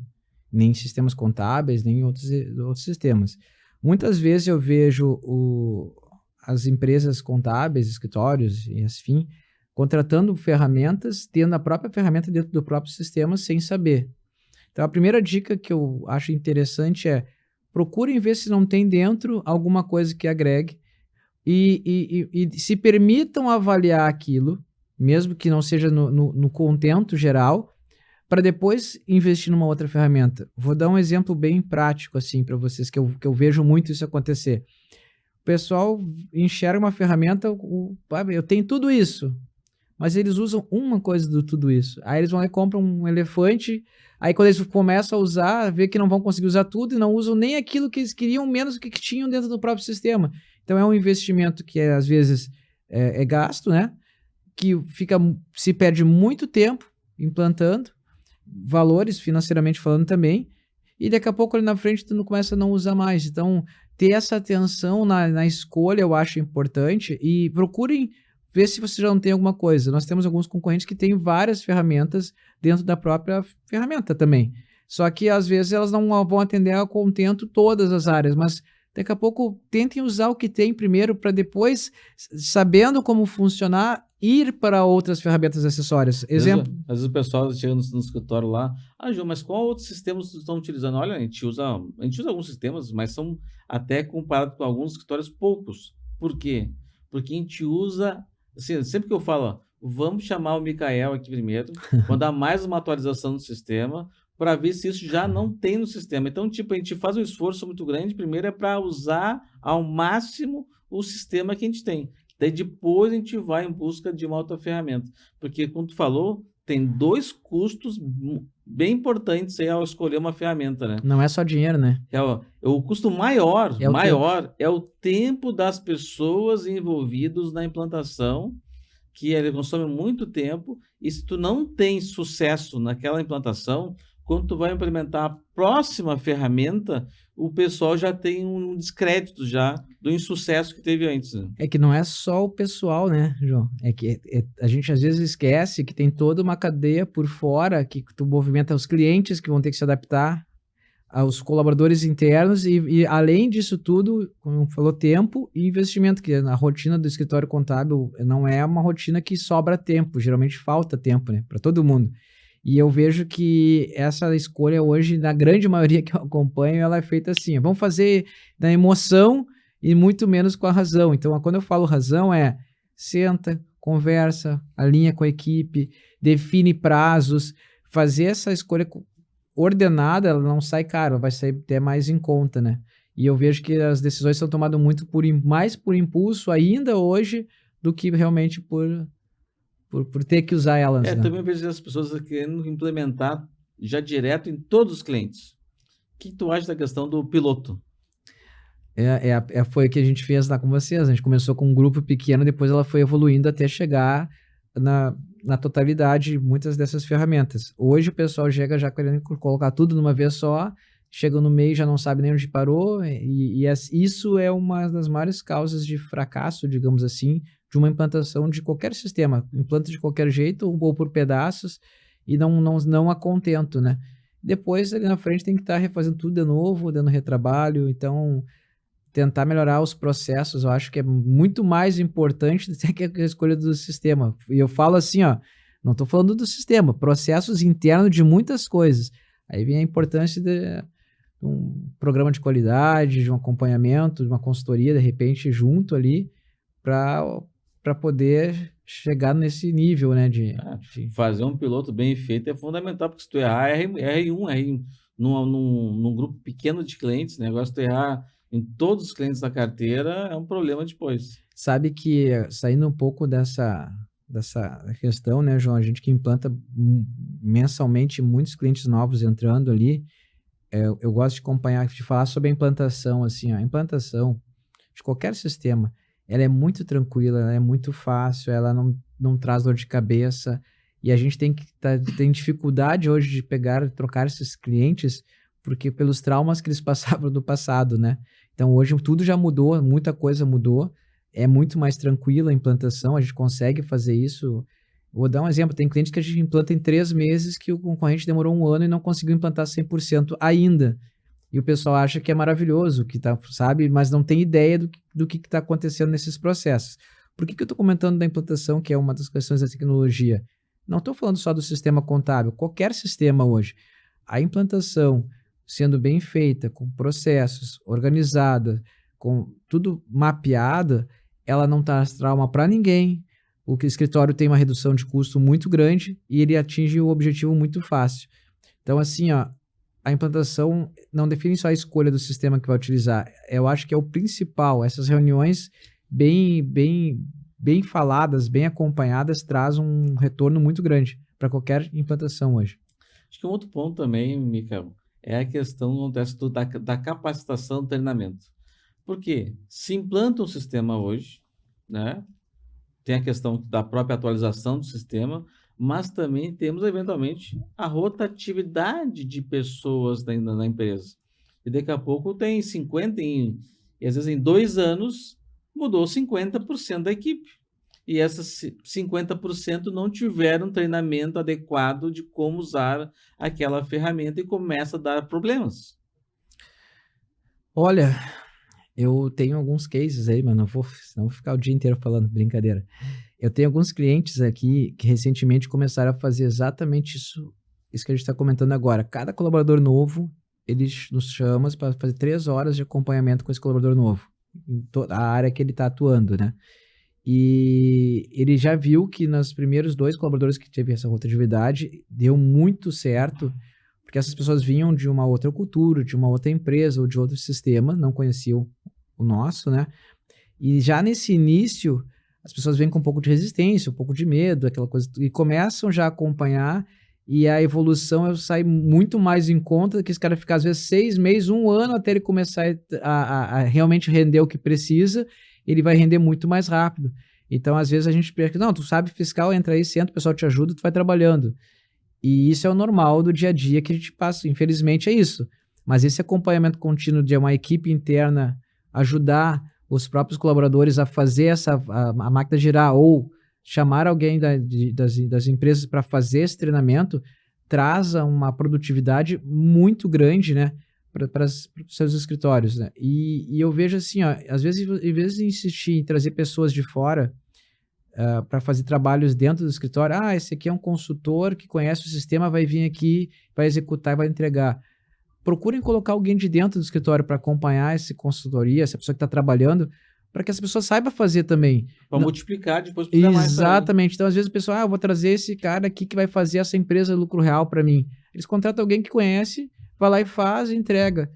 nem sistemas contábeis, nem outros sistemas. Muitas vezes eu vejo as empresas contábeis, escritórios e assim, contratando ferramentas, tendo a própria ferramenta dentro do próprio sistema sem saber. Então, a primeira dica que eu acho interessante é procurem ver se não tem dentro alguma coisa que agregue e se permitam avaliar aquilo, mesmo que não seja no contento geral, para depois investir numa outra ferramenta. Vou dar um exemplo bem prático assim para vocês, que eu vejo muito isso acontecer. O pessoal enxerga uma ferramenta, eu tenho tudo isso, mas eles usam uma coisa do tudo isso. Aí eles vão lá e compram um elefante, aí quando eles começam a usar, vê que não vão conseguir usar tudo e não usam nem aquilo que eles queriam, menos do que tinham dentro do próprio sistema. Então é um investimento que às vezes é gasto, né? Que se perde muito tempo implantando, valores financeiramente falando também, e daqui a pouco ali na frente tu não começa a não usar mais. Então, ter essa atenção na escolha eu acho importante, e procurem ver se você já não tem alguma coisa. Nós temos alguns concorrentes que têm várias ferramentas dentro da própria ferramenta também. Só que às vezes elas não vão atender a contento todas as áreas, mas daqui a pouco tentem usar o que tem primeiro para depois, sabendo como funcionar, ir para outras ferramentas acessórias. Exemplo. Às vezes o pessoal chega no escritório lá, Ju, mas qual outros sistemas vocês estão utilizando? Olha, a gente usa alguns sistemas, mas são até comparado com alguns escritórios poucos. Por quê? Porque a gente usa, assim, sempre que eu falo, ó, vamos chamar o Mikael aqui primeiro, mandar mais uma atualização do sistema, para ver se isso já não tem no sistema. Então, tipo, a gente faz um esforço muito grande, primeiro é para usar ao máximo o sistema que a gente tem. Daí depois a gente vai em busca de uma outra ferramenta. Porque, como tu falou, tem 2 custos bem importantes aí ao escolher uma ferramenta, né? Não é só dinheiro, né? O custo maior tempo. é o tempo das pessoas envolvidas na implantação, que ele consome muito tempo, e se tu não tem sucesso naquela implantação, quando tu vai implementar a próxima ferramenta, o pessoal já tem um descrédito já do insucesso que teve antes. É que não é só o pessoal, né, João? É que a gente às vezes esquece que tem toda uma cadeia por fora que tu movimenta os clientes que vão ter que se adaptar, aos colaboradores internos e além disso tudo, como falou, tempo e investimento, que na rotina do escritório contábil não é uma rotina que sobra tempo, geralmente falta tempo, né, para todo mundo. E eu vejo que essa escolha hoje, na grande maioria que eu acompanho, ela é feita assim, vamos fazer na emoção e muito menos com a razão. Então, quando eu falo razão, senta, conversa, alinha com a equipe, define prazos, fazer essa escolha ordenada, ela não sai caro, ela vai sair até mais em conta, né? E eu vejo que as decisões são tomadas muito mais por impulso ainda hoje do que realmente por ter que usar elas. Né? Também vejo as pessoas querendo implementar já direto em todos os clientes. O que tu acha da questão do piloto? Foi o que a gente fez lá com vocês. A gente começou com um grupo pequeno, depois ela foi evoluindo até chegar na totalidade muitas dessas ferramentas. Hoje o pessoal chega já querendo colocar tudo numa vez só, chega no meio já não sabe nem onde parou, e isso é uma das maiores causas de fracasso, digamos assim, de uma implantação de qualquer sistema. Implanta de qualquer jeito ou por pedaços e não a contento, né? Depois, ali na frente, tem que estar refazendo tudo de novo, dando retrabalho. Então, tentar melhorar os processos, eu acho que é muito mais importante do que a escolha do sistema. E eu falo assim, ó, não estou falando do sistema, processos internos de muitas coisas. Aí vem a importância de um programa de qualidade, de um acompanhamento, de uma consultoria, de repente, junto ali, para poder chegar nesse nível, né? De fazer um piloto bem feito é fundamental, porque se tu errar, erra num grupo pequeno de clientes, né? Agora, se tu errar em todos os clientes da carteira, é um problema depois. Sabe que, saindo um pouco dessa questão, né, João? A gente que implanta mensalmente muitos clientes novos entrando ali, eu gosto de acompanhar, de falar sobre a implantação, assim, a implantação de qualquer sistema, ela é muito tranquila, ela é muito fácil, ela não traz dor de cabeça, e a gente tem dificuldade hoje de trocar esses clientes, porque pelos traumas que eles passavam do passado, né? Então hoje tudo já mudou, muita coisa mudou, é muito mais tranquila a implantação, a gente consegue fazer isso. Vou dar um exemplo, tem cliente que a gente implanta em 3 meses, que o concorrente demorou 1 ano e não conseguiu implantar 100% ainda. E o pessoal acha que é maravilhoso, que sabe, mas não tem ideia do que está acontecendo nesses processos. Por que eu estou comentando da implantação, que é uma das questões da tecnologia? Não estou falando só do sistema contábil, qualquer sistema hoje. A implantação sendo bem feita, com processos, organizada, com tudo mapeado, ela não traz trauma para ninguém. O escritório tem uma redução de custo muito grande e ele atinge o objetivo muito fácil. Então, assim, ó, a implantação não define só a escolha do sistema que vai utilizar. Eu acho que é o principal. Essas reuniões bem faladas, bem acompanhadas, traz um retorno muito grande para qualquer implantação hoje. Acho que um outro ponto também, Michael, é a questão da capacitação do treinamento. Porque se implanta um sistema hoje, né? Tem a questão da própria atualização do sistema, mas também temos, eventualmente, a rotatividade de pessoas na empresa. E daqui a pouco tem 50, e às vezes em 2 anos, mudou 50% da equipe. E essas 50% não tiveram treinamento adequado de como usar aquela ferramenta e começa a dar problemas. Olha, eu tenho alguns cases aí, mas não vou ficar o dia inteiro falando, brincadeira. Eu tenho alguns clientes aqui que recentemente começaram a fazer exatamente isso que a gente está comentando agora. Cada colaborador novo, eles nos chamam para fazer 3 horas de acompanhamento com esse colaborador novo, em toda a área que ele está atuando, né? E ele já viu que nos primeiros 2 colaboradores que teve essa rotatividade, deu muito certo, porque essas pessoas vinham de uma outra cultura, de uma outra empresa ou de outro sistema, não conheciam o nosso, né? E já nesse início, as pessoas vêm com um pouco de resistência, um pouco de medo, aquela coisa, e começam já a acompanhar, e a evolução sai muito mais em conta que esse cara ficar às vezes 6 meses, 1 ano até ele começar a realmente render o que precisa, ele vai render muito mais rápido. Então, às vezes a gente pensa, não, tu sabe fiscal, entra aí, senta, o pessoal te ajuda, tu vai trabalhando. E isso é o normal do dia a dia que a gente passa, infelizmente é isso. Mas esse acompanhamento contínuo de uma equipe interna ajudar os próprios colaboradores a fazer a máquina girar ou chamar alguém das empresas para fazer esse treinamento, traz uma produtividade muito grande, né, para os seus escritórios, né? E eu vejo assim, ó, às vezes, em vez de insistir em trazer pessoas de fora para fazer trabalhos dentro do escritório, esse aqui é um consultor que conhece o sistema, vai vir aqui, vai executar e vai entregar. Procurem colocar alguém de dentro do escritório para acompanhar essa consultoria, essa pessoa que está trabalhando, para que essa pessoa saiba fazer também. Para multiplicar, depois precisar mais. Exatamente. Então, às vezes, o pessoal, eu vou trazer esse cara aqui que vai fazer essa empresa lucro real para mim. Eles contratam alguém que conhece, vai lá e faz e entrega.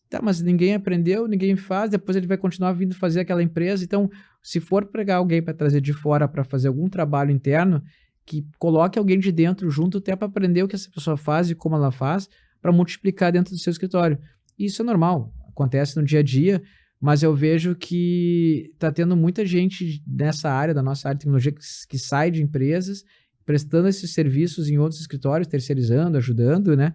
Tá, mas ninguém aprendeu, ninguém faz, depois ele vai continuar vindo fazer aquela empresa. Então, se for pegar alguém para trazer de fora para fazer algum trabalho interno, que coloque alguém de dentro junto até para aprender o que essa pessoa faz e como ela faz, para multiplicar dentro do seu escritório. E isso é normal, acontece no dia a dia, mas eu vejo que está tendo muita gente nessa área, da nossa área de tecnologia, que sai de empresas, prestando esses serviços em outros escritórios, terceirizando, ajudando, né?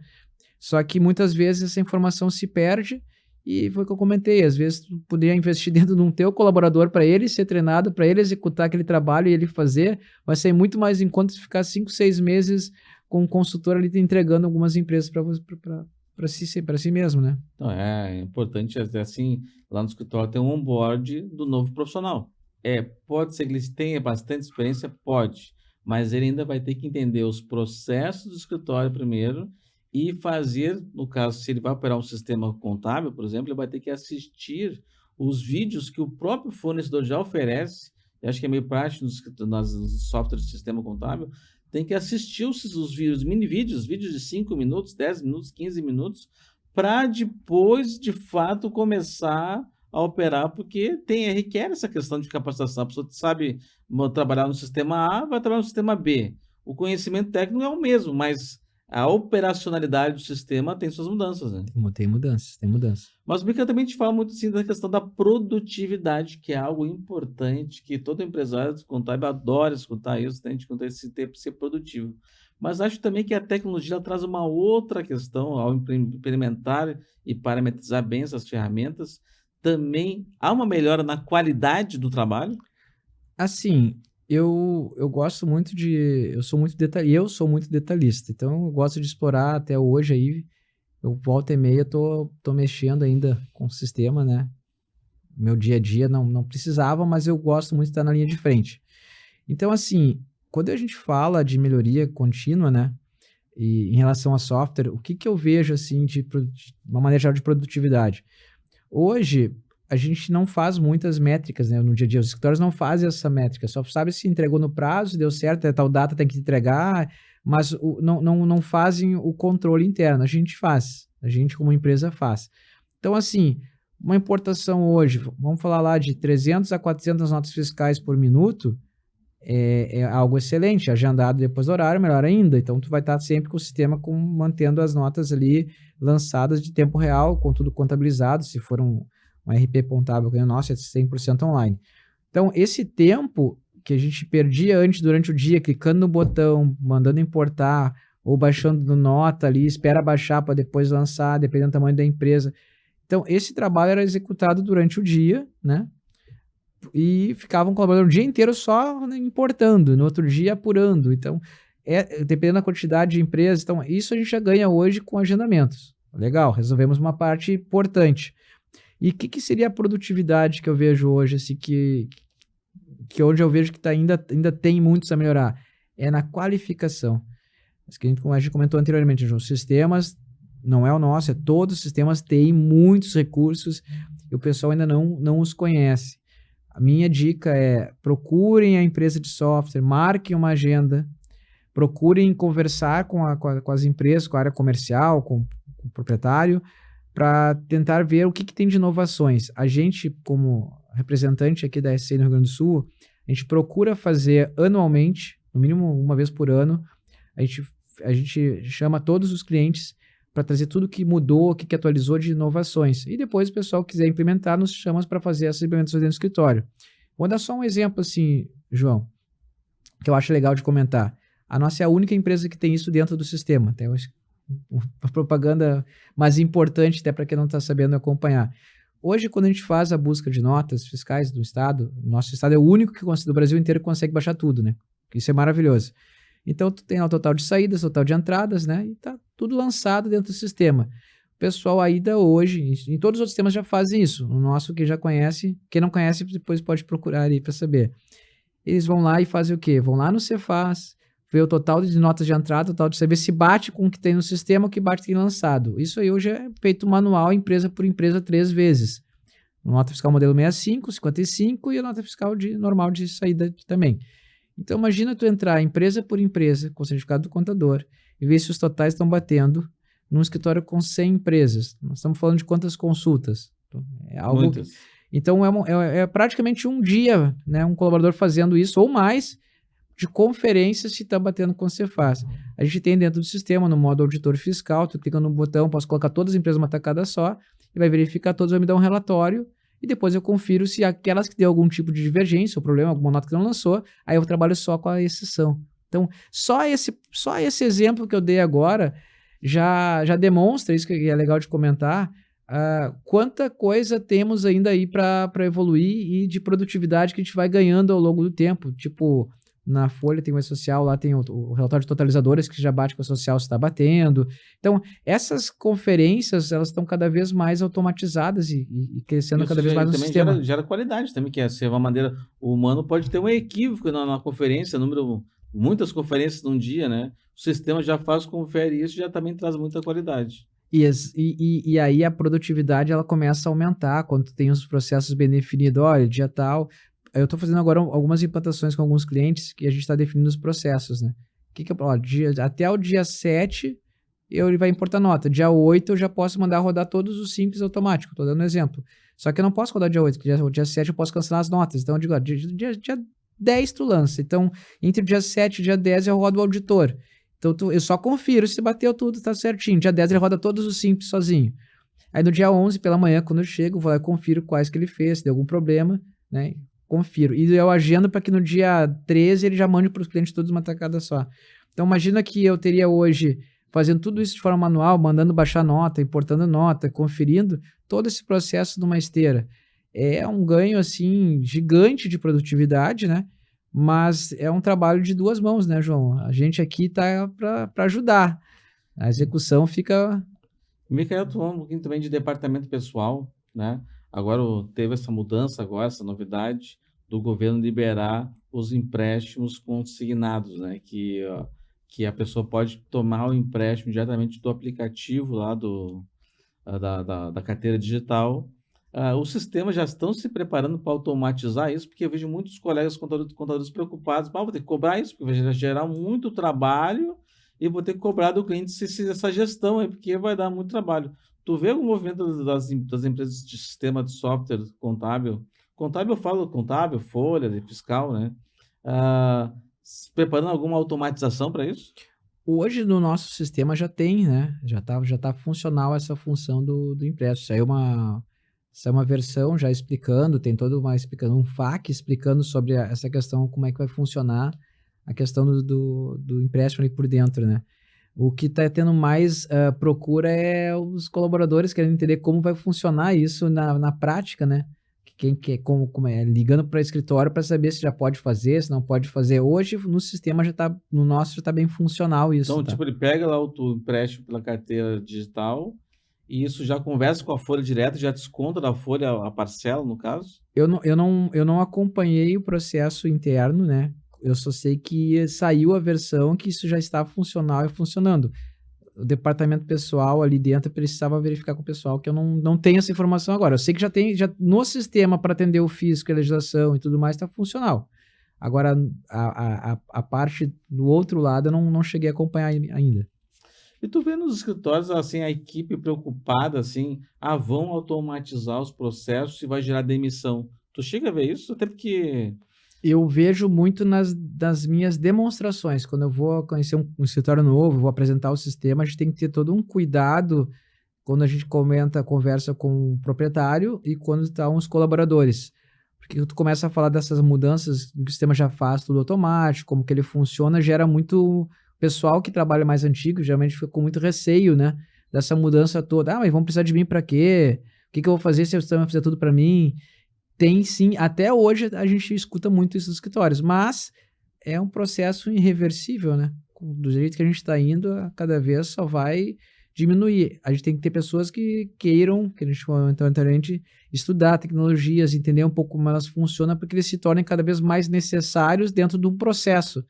Só que muitas vezes essa informação se perde e foi o que eu comentei, às vezes tu poderia investir dentro de um teu colaborador para ele ser treinado, para ele executar aquele trabalho e ele fazer, vai sair muito mais em conta se ficar 5, 6 meses com um consultor ali te entregando algumas empresas para si mesmo, né? Então, é importante, assim, lá no escritório tem um onboard do novo profissional. Pode ser que ele tenha bastante experiência, pode, mas ele ainda vai ter que entender os processos do escritório primeiro e fazer, no caso, se ele vai operar um sistema contábil, por exemplo, ele vai ter que assistir os vídeos que o próprio fornecedor já oferece, eu acho que é meio prático nos softwares de sistema contábil, tem que assistir os vídeos, vídeos de 5 minutos, 10 minutos, 15 minutos, para depois, de fato, começar a operar, porque requer essa questão de capacitação. A pessoa sabe trabalhar no sistema A, vai trabalhar no sistema B. O conhecimento técnico é o mesmo, mas a operacionalidade do sistema tem suas mudanças, né? Tem mudanças. Mas o Mica também te fala muito assim, da questão da produtividade, que é algo importante, que todo empresário contábil adora escutar isso, tem de ser produtivo. Mas acho também que a tecnologia ela traz uma outra questão, ao implementar e parametrizar bem essas ferramentas, também há uma melhora na qualidade do trabalho? Assim, eu gosto muito eu sou muito detalhista, então eu gosto de explorar até hoje aí, eu volta e meia tô mexendo ainda com o sistema, né? Meu dia a dia não precisava, mas eu gosto muito de estar na linha de frente. Então, assim, quando a gente fala de melhoria contínua, né? E em relação a software, o que eu vejo, assim, de uma maneira geral de produtividade? Hoje, a gente não faz muitas métricas, né, no dia a dia. Os escritórios não fazem essa métrica, só sabe se entregou no prazo, se deu certo, tal data tem que entregar, mas não fazem o controle interno. A gente faz. A gente, como empresa, faz. Então, assim, uma importação hoje, vamos falar lá de 300 a 400 notas fiscais por minuto, é algo excelente, agendado depois do horário, melhor ainda. Então, tu vai estar sempre com o sistema mantendo as notas ali lançadas de tempo real, com tudo contabilizado. Se for um RP contábil, que é nosso, é 100% online. Então, esse tempo que a gente perdia antes, durante o dia, clicando no botão, mandando importar, ou baixando nota ali, espera baixar para depois lançar, dependendo do tamanho da empresa. Então, esse trabalho era executado durante o dia, né? E ficava um colaborador o dia inteiro só importando, no outro dia apurando. Então, dependendo da quantidade de empresas, então isso a gente já ganha hoje com agendamentos. Legal, resolvemos uma parte importante. E o que seria a produtividade que eu vejo hoje, assim, que onde eu vejo que ainda tem muitos a melhorar? É na qualificação. Como a gente comentou anteriormente, os sistemas, não é o nosso, é todos os sistemas têm muitos recursos e o pessoal ainda não os conhece. A minha dica é: procurem a empresa de software, marquem uma agenda, procurem conversar com as empresas, com a área comercial, com o proprietário, para tentar ver o que tem de inovações. A gente, como representante aqui da SCI no Rio Grande do Sul, a gente procura fazer anualmente, no mínimo uma vez por ano, a gente chama todos os clientes para trazer tudo que mudou, o que atualizou de inovações. E depois o pessoal quiser implementar, nos chama para fazer essas implementações dentro do escritório. Vou dar só um exemplo assim, João, que eu acho legal de comentar. A nossa é a única empresa que tem isso dentro do sistema. Tem uma propaganda mais importante, até para quem não está sabendo acompanhar. Hoje, quando a gente faz a busca de notas fiscais do Estado, nosso Estado é o único do Brasil inteiro que consegue baixar tudo, né? Isso é maravilhoso. Então, tu tem lá o total de saídas, o total de entradas, né? E tá tudo lançado dentro do sistema. O pessoal ainda hoje, em todos os outros sistemas já fazem isso. O nosso que já conhece, quem não conhece depois pode procurar aí para saber. Eles vão lá e fazem o quê? Vão lá no Cefaz, ver o total de notas de entrada, o total de saber se bate com o que tem no sistema, o que bate tem lançado. Isso aí hoje é feito manual, empresa por empresa, 3 vezes. Nota fiscal modelo 65, 55 e a nota fiscal normal de saída também. Então, imagina tu entrar empresa por empresa com o certificado do contador e ver se os totais estão batendo num escritório com 100 empresas. Nós estamos falando de quantas consultas? É algo. Muitas. Então, é praticamente um dia, né, um colaborador fazendo isso, ou mais, de conferência se está batendo com o Cefaz. A gente tem dentro do sistema, no modo auditor fiscal, tu clica no botão, posso colocar todas as empresas numa tacada só, e vai verificar todas, vai me dar um relatório, e depois eu confiro se aquelas que deu algum tipo de divergência, ou problema, alguma nota que não lançou, aí eu trabalho só com a exceção. Então, só esse exemplo que eu dei agora já demonstra, isso que é legal de comentar, quanta coisa temos ainda aí para evoluir e de produtividade que a gente vai ganhando ao longo do tempo. Tipo, na Folha tem o E-Social, lá tem o relatório de totalizadores que já bate com o social se está batendo. Então, essas conferências, elas estão cada vez mais automatizadas e crescendo cada vez mais no sistema. Gera qualidade também, que é uma maneira... O humano pode ter um equívoco na conferência, muitas conferências num dia, né? O sistema já confere isso e já também traz muita qualidade. E aí a produtividade ela começa a aumentar quando tu tem os processos bem definidos. Olha, dia tal... Eu estou fazendo agora algumas implantações com alguns clientes que a gente está definindo os processos, né? Até o dia 7, ele vai importar nota. Dia 8, eu já posso mandar rodar todos os simples automáticos. Estou dando um exemplo. Só que eu não posso rodar dia 8, porque dia 7 eu posso cancelar as notas. Então, eu digo, dia 10 tu lança. Então, entre o dia 7 e o dia 10 eu rodo o auditor. Então, eu só confiro se bateu tudo, está certinho. Dia 10 ele roda todos os simples sozinho. Aí, no dia 11, pela manhã, quando eu chego, vou lá e confiro quais que ele fez, se deu algum problema, né? Confiro. E eu agendo para que no dia 13 ele já mande para os clientes todos uma tacada só. Então, imagina que eu teria hoje, fazendo tudo isso de forma manual, mandando baixar nota, importando nota, conferindo, todo esse processo numa esteira. É um ganho, assim, gigante de produtividade, né? Mas é um trabalho de 2 mãos, né, João? A gente aqui está para ajudar. A execução fica... Micael, tu falou um pouquinho também de departamento pessoal, né? Agora teve essa mudança, essa novidade do governo liberar os empréstimos consignados, né? Que a pessoa pode tomar o empréstimo diretamente do aplicativo lá da carteira digital. Os sistemas já estão se preparando para automatizar isso, porque eu vejo muitos colegas contadores preocupados, vou ter que cobrar isso, porque vai gerar muito trabalho e vou ter que cobrar do cliente essa gestão aí, porque vai dar muito trabalho. Tu vê o movimento das empresas de sistema de software contábil? Contábil, eu falo contábil, folha, de fiscal, né? Ah, preparando alguma automatização para isso? Hoje no nosso sistema já tem, né, já tá funcional essa função do impresso. Saiu uma versão já explicando, tem toda uma explicando um FAQ explicando sobre essa questão, como é que vai funcionar a questão do empréstimo ali por dentro, né. O que está tendo mais, procura é os colaboradores querendo entender como vai funcionar isso na prática, né. Quem quer como é, ligando para o escritório para saber se já pode fazer, se não pode fazer. Hoje no sistema no nosso já está bem funcional isso, Então, tá. tipo, ele pega lá o teu empréstimo pela carteira digital e isso já conversa com a folha direto, já desconta da folha a parcela, no caso? Eu não acompanhei o processo interno, né, eu só sei que saiu a versão que isso já está funcional e funcionando. O departamento pessoal ali dentro precisava verificar com o pessoal, que eu não tenho essa informação agora. Eu sei que já no sistema para atender o fisco, a legislação e tudo mais está funcional. Agora a parte do outro lado eu não cheguei a acompanhar ainda. E tu vê nos escritórios, assim, a equipe preocupada, assim, vão automatizar os processos e vai gerar demissão. Tu chega a ver isso? Até porque Eu vejo muito das minhas demonstrações. Quando eu vou conhecer um escritório novo, vou apresentar o sistema, a gente tem que ter todo um cuidado quando a gente conversa com o proprietário e quando estão os colaboradores. Porque tu começa a falar dessas mudanças que o sistema já faz tudo automático, como que ele funciona, gera muito pessoal que trabalha mais antigo, geralmente fica com muito receio, né, dessa mudança toda. Mas vão precisar de mim para quê? O que que eu vou fazer se o sistema fizer tudo para mim? Tem sim, até hoje a gente escuta muito isso nos escritórios, mas é um processo irreversível, né? Do jeito que a gente está indo, a cada vez só vai diminuir. A gente tem que ter pessoas que queiram, que a gente comentou anteriormente, estudar tecnologias, entender um pouco como elas funcionam, para que eles se tornem cada vez mais necessários dentro de um processo.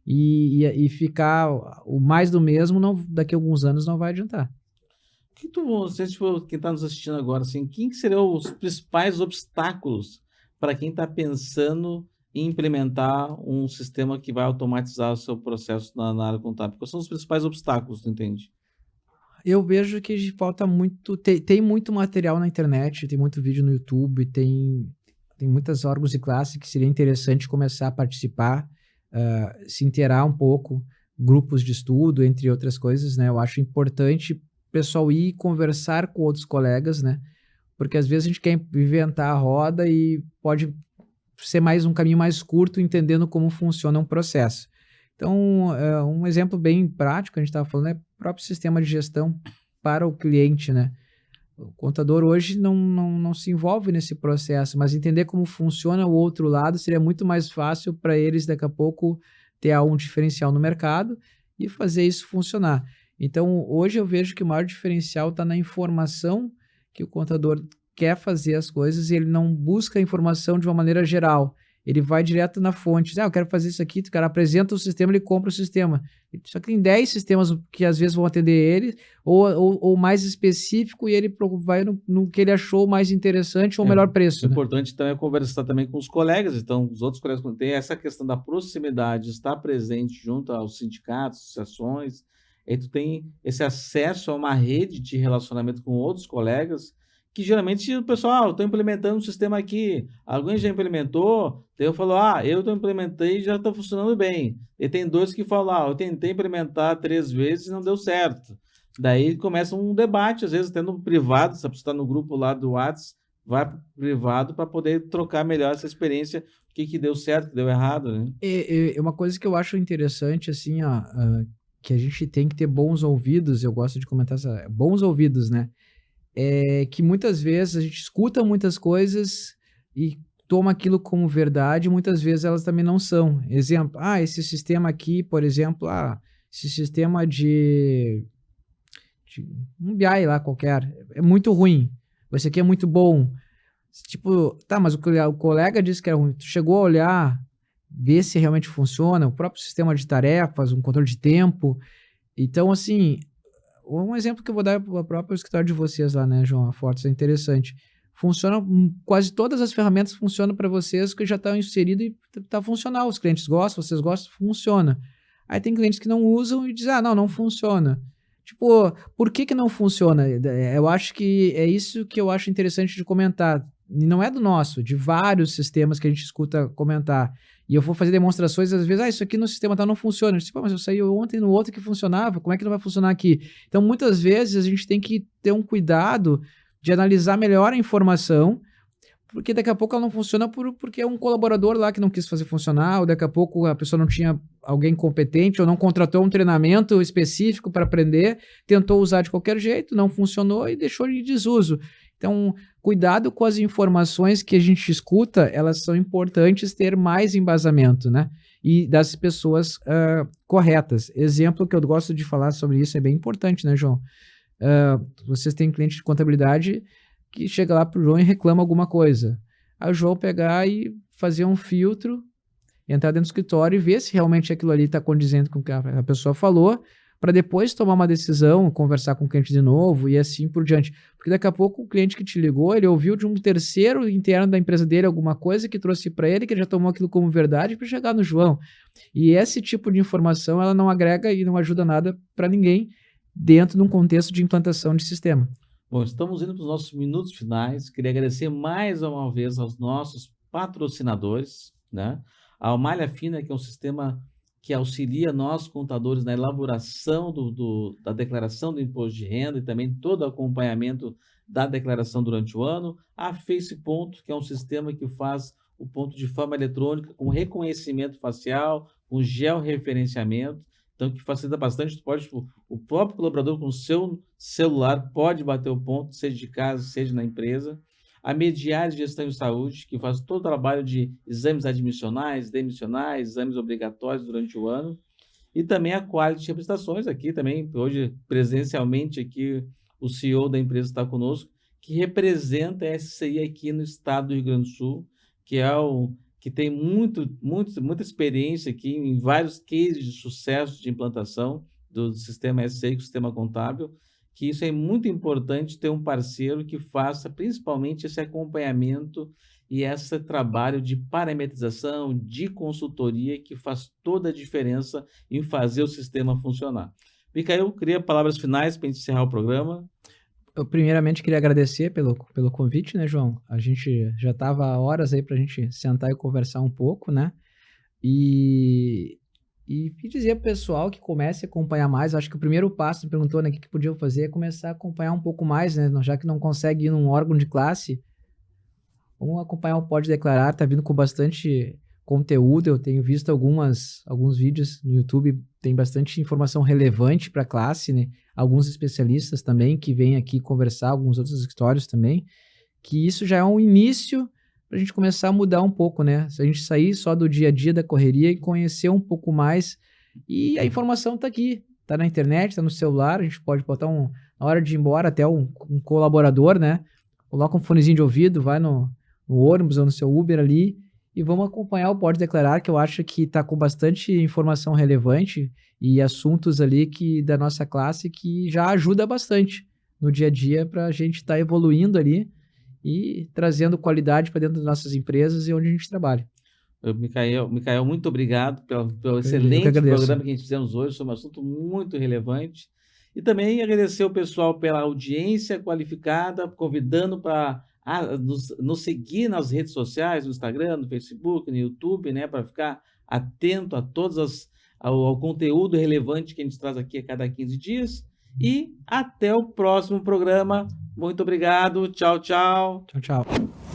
E ficar o mais do mesmo, não, daqui a alguns anos não vai adiantar. que tu, se tipo, quem está nos assistindo agora, assim, quem que seriam os principais obstáculos para quem está pensando em implementar um sistema que vai automatizar o seu processo na área contábil? Quais são os principais obstáculos, tu entende? Eu vejo que falta muito. Tem muito material na internet, tem muito vídeo no YouTube, tem muitos órgãos de classe que seria interessante começar a participar, se inteirar um pouco, grupos de estudo, entre outras coisas, né? Eu acho importante o pessoal ir conversar com outros colegas, né? Porque às vezes a gente quer inventar a roda e pode ser mais um caminho mais curto, entendendo como funciona um processo. Então, um exemplo bem prático, a gente estava falando, é o próprio sistema de gestão para o cliente, né? O contador hoje não se envolve nesse processo, mas entender como funciona o outro lado seria muito mais fácil para eles daqui a pouco ter algum diferencial no mercado e fazer isso funcionar. Então, hoje eu vejo que o maior diferencial está na informação que o contador quer fazer as coisas e ele não busca a informação de uma maneira geral. Ele vai direto na fonte. Eu quero fazer isso aqui, o cara apresenta o sistema, ele compra o sistema. Só que tem 10 sistemas que às vezes vão atender ele, ou mais específico, e ele vai no que ele achou mais interessante ou É, melhor o preço, né? importante também é conversar também com os colegas, então os outros colegas quando tem essa questão da proximidade, estar presente junto aos sindicatos, associações, aí tu tem esse acesso a uma rede de relacionamento com outros colegas, que geralmente o pessoal, eu estou implementando um sistema aqui, alguém já implementou, daí eu falo, eu implementei e já está funcionando bem. E tem dois que falam, eu tentei implementar 3 vezes e não deu certo. Daí começa um debate, às vezes até no privado, se você está no grupo lá do WhatsApp, vai para o privado para poder trocar melhor essa experiência, o que que deu certo, o que deu errado, né? É uma coisa que eu acho interessante, assim, ó, que a gente tem que ter bons ouvidos, eu gosto de comentar bons ouvidos, né? É que muitas vezes a gente escuta muitas coisas e toma aquilo como verdade, muitas vezes elas também não são. Exemplo, esse sistema aqui, por exemplo, esse sistema de um BI lá qualquer, é muito ruim. Esse aqui é muito bom. Tipo, tá, mas o colega disse que era ruim. Tu chegou a olhar, ver se realmente funciona, o próprio sistema de tarefas, um controle de tempo. Então, assim, um exemplo que eu vou dar para o próprio escritório de vocês lá, né, João? A Fortes é interessante. Funciona, quase todas as ferramentas funcionam para vocês que já estão inseridas e está funcional. Os clientes gostam, vocês gostam, funciona. Aí tem clientes que não usam e dizem, ah, não funciona. Tipo, por que não funciona? Eu acho que é isso que eu acho interessante de comentar. E não é do nosso, de vários sistemas que a gente escuta comentar. E eu vou fazer demonstrações, às vezes, isso aqui no sistema tal não funciona. Eu disse, pô, mas eu saí ontem no outro que funcionava, como é que não vai funcionar aqui? Então, muitas vezes, a gente tem que ter um cuidado de analisar melhor a informação, porque daqui a pouco ela não funciona porque é um colaborador lá que não quis fazer funcionar, ou daqui a pouco a pessoa não tinha alguém competente, ou não contratou um treinamento específico para aprender, tentou usar de qualquer jeito, não funcionou e deixou em desuso. Então, cuidado com as informações que a gente escuta, elas são importantes ter mais embasamento, né? E das pessoas corretas. Exemplo que eu gosto de falar sobre isso, é bem importante, né, João? Vocês têm cliente de contabilidade que chega lá pro João e reclama alguma coisa. Aí o João pegar e fazer um filtro, entrar dentro do escritório e ver se realmente aquilo ali está condizendo com o que a pessoa falou, para depois tomar uma decisão, conversar com o cliente de novo e assim por diante. Porque daqui a pouco o cliente que te ligou, ele ouviu de um terceiro interno da empresa dele alguma coisa que trouxe para ele, que ele já tomou aquilo como verdade para chegar no João. E esse tipo de informação, ela não agrega e não ajuda nada para ninguém dentro de um contexto de implantação de sistema. Bom, estamos indo para os nossos minutos finais. Queria agradecer mais uma vez aos nossos patrocinadores, né? A Malha Fina, que é um sistema que auxilia nós, contadores, na elaboração da declaração do imposto de renda e também todo o acompanhamento da declaração durante o ano. A Face Ponto, que é um sistema que faz o ponto de forma eletrônica, com reconhecimento facial, com georreferenciamento. Então, que facilita bastante, o próprio colaborador com o seu celular pode bater o ponto, seja de casa, seja na empresa. A Mediar Gestão de Saúde, que faz todo o trabalho de exames admissionais, demissionais, exames obrigatórios durante o ano. E também a Quality Representações, aqui também, hoje presencialmente aqui, o CEO da empresa está conosco, que representa a SCI aqui no estado do Rio Grande do Sul, que tem muita experiência aqui em vários cases de sucesso de implantação do sistema SCI, do sistema contábil, que isso é muito importante ter um parceiro que faça principalmente esse acompanhamento e esse trabalho de parametrização, de consultoria, que faz toda a diferença em fazer o sistema funcionar. Micael, queria palavras finais para encerrar o programa. Eu primeiramente queria agradecer pelo convite, né, João? A gente já estava há horas aí para a gente sentar e conversar um pouco, né? E dizer para o pessoal que comece a acompanhar mais. Eu acho que o primeiro passo, me perguntou, né, o que podiam fazer, é começar a acompanhar um pouco mais, né? Já que não consegue ir num órgão de classe, vamos acompanhar o Pode Declarar, tá vindo com bastante conteúdo. Eu tenho visto alguns vídeos no YouTube, tem bastante informação relevante para a classe, né? Alguns especialistas também que vêm aqui conversar, alguns outros escritórios também, que isso já é um início para a gente começar a mudar um pouco, né? Se a gente sair só do dia a dia da correria e conhecer um pouco mais, e a informação está aqui, está na internet, está no celular, a gente pode botar na hora de ir embora até um colaborador, né? Coloca um fonezinho de ouvido, vai no ônibus ou no seu Uber ali, e vamos acompanhar o Pode Declarar, que eu acho que está com bastante informação relevante e assuntos ali da nossa classe que já ajuda bastante no dia a dia para a gente estar evoluindo ali e trazendo qualidade para dentro das nossas empresas e onde a gente trabalha. Micael, muito obrigado pelo excelente programa que a gente fizemos hoje sobre um assunto muito relevante. E também agradecer o pessoal pela audiência qualificada, convidando para nos seguir nas redes sociais, no Instagram, no Facebook, no YouTube, né, para ficar atento a ao conteúdo relevante que a gente traz aqui a cada 15 dias. E até o próximo programa. Muito obrigado. Tchau, tchau. Tchau, tchau.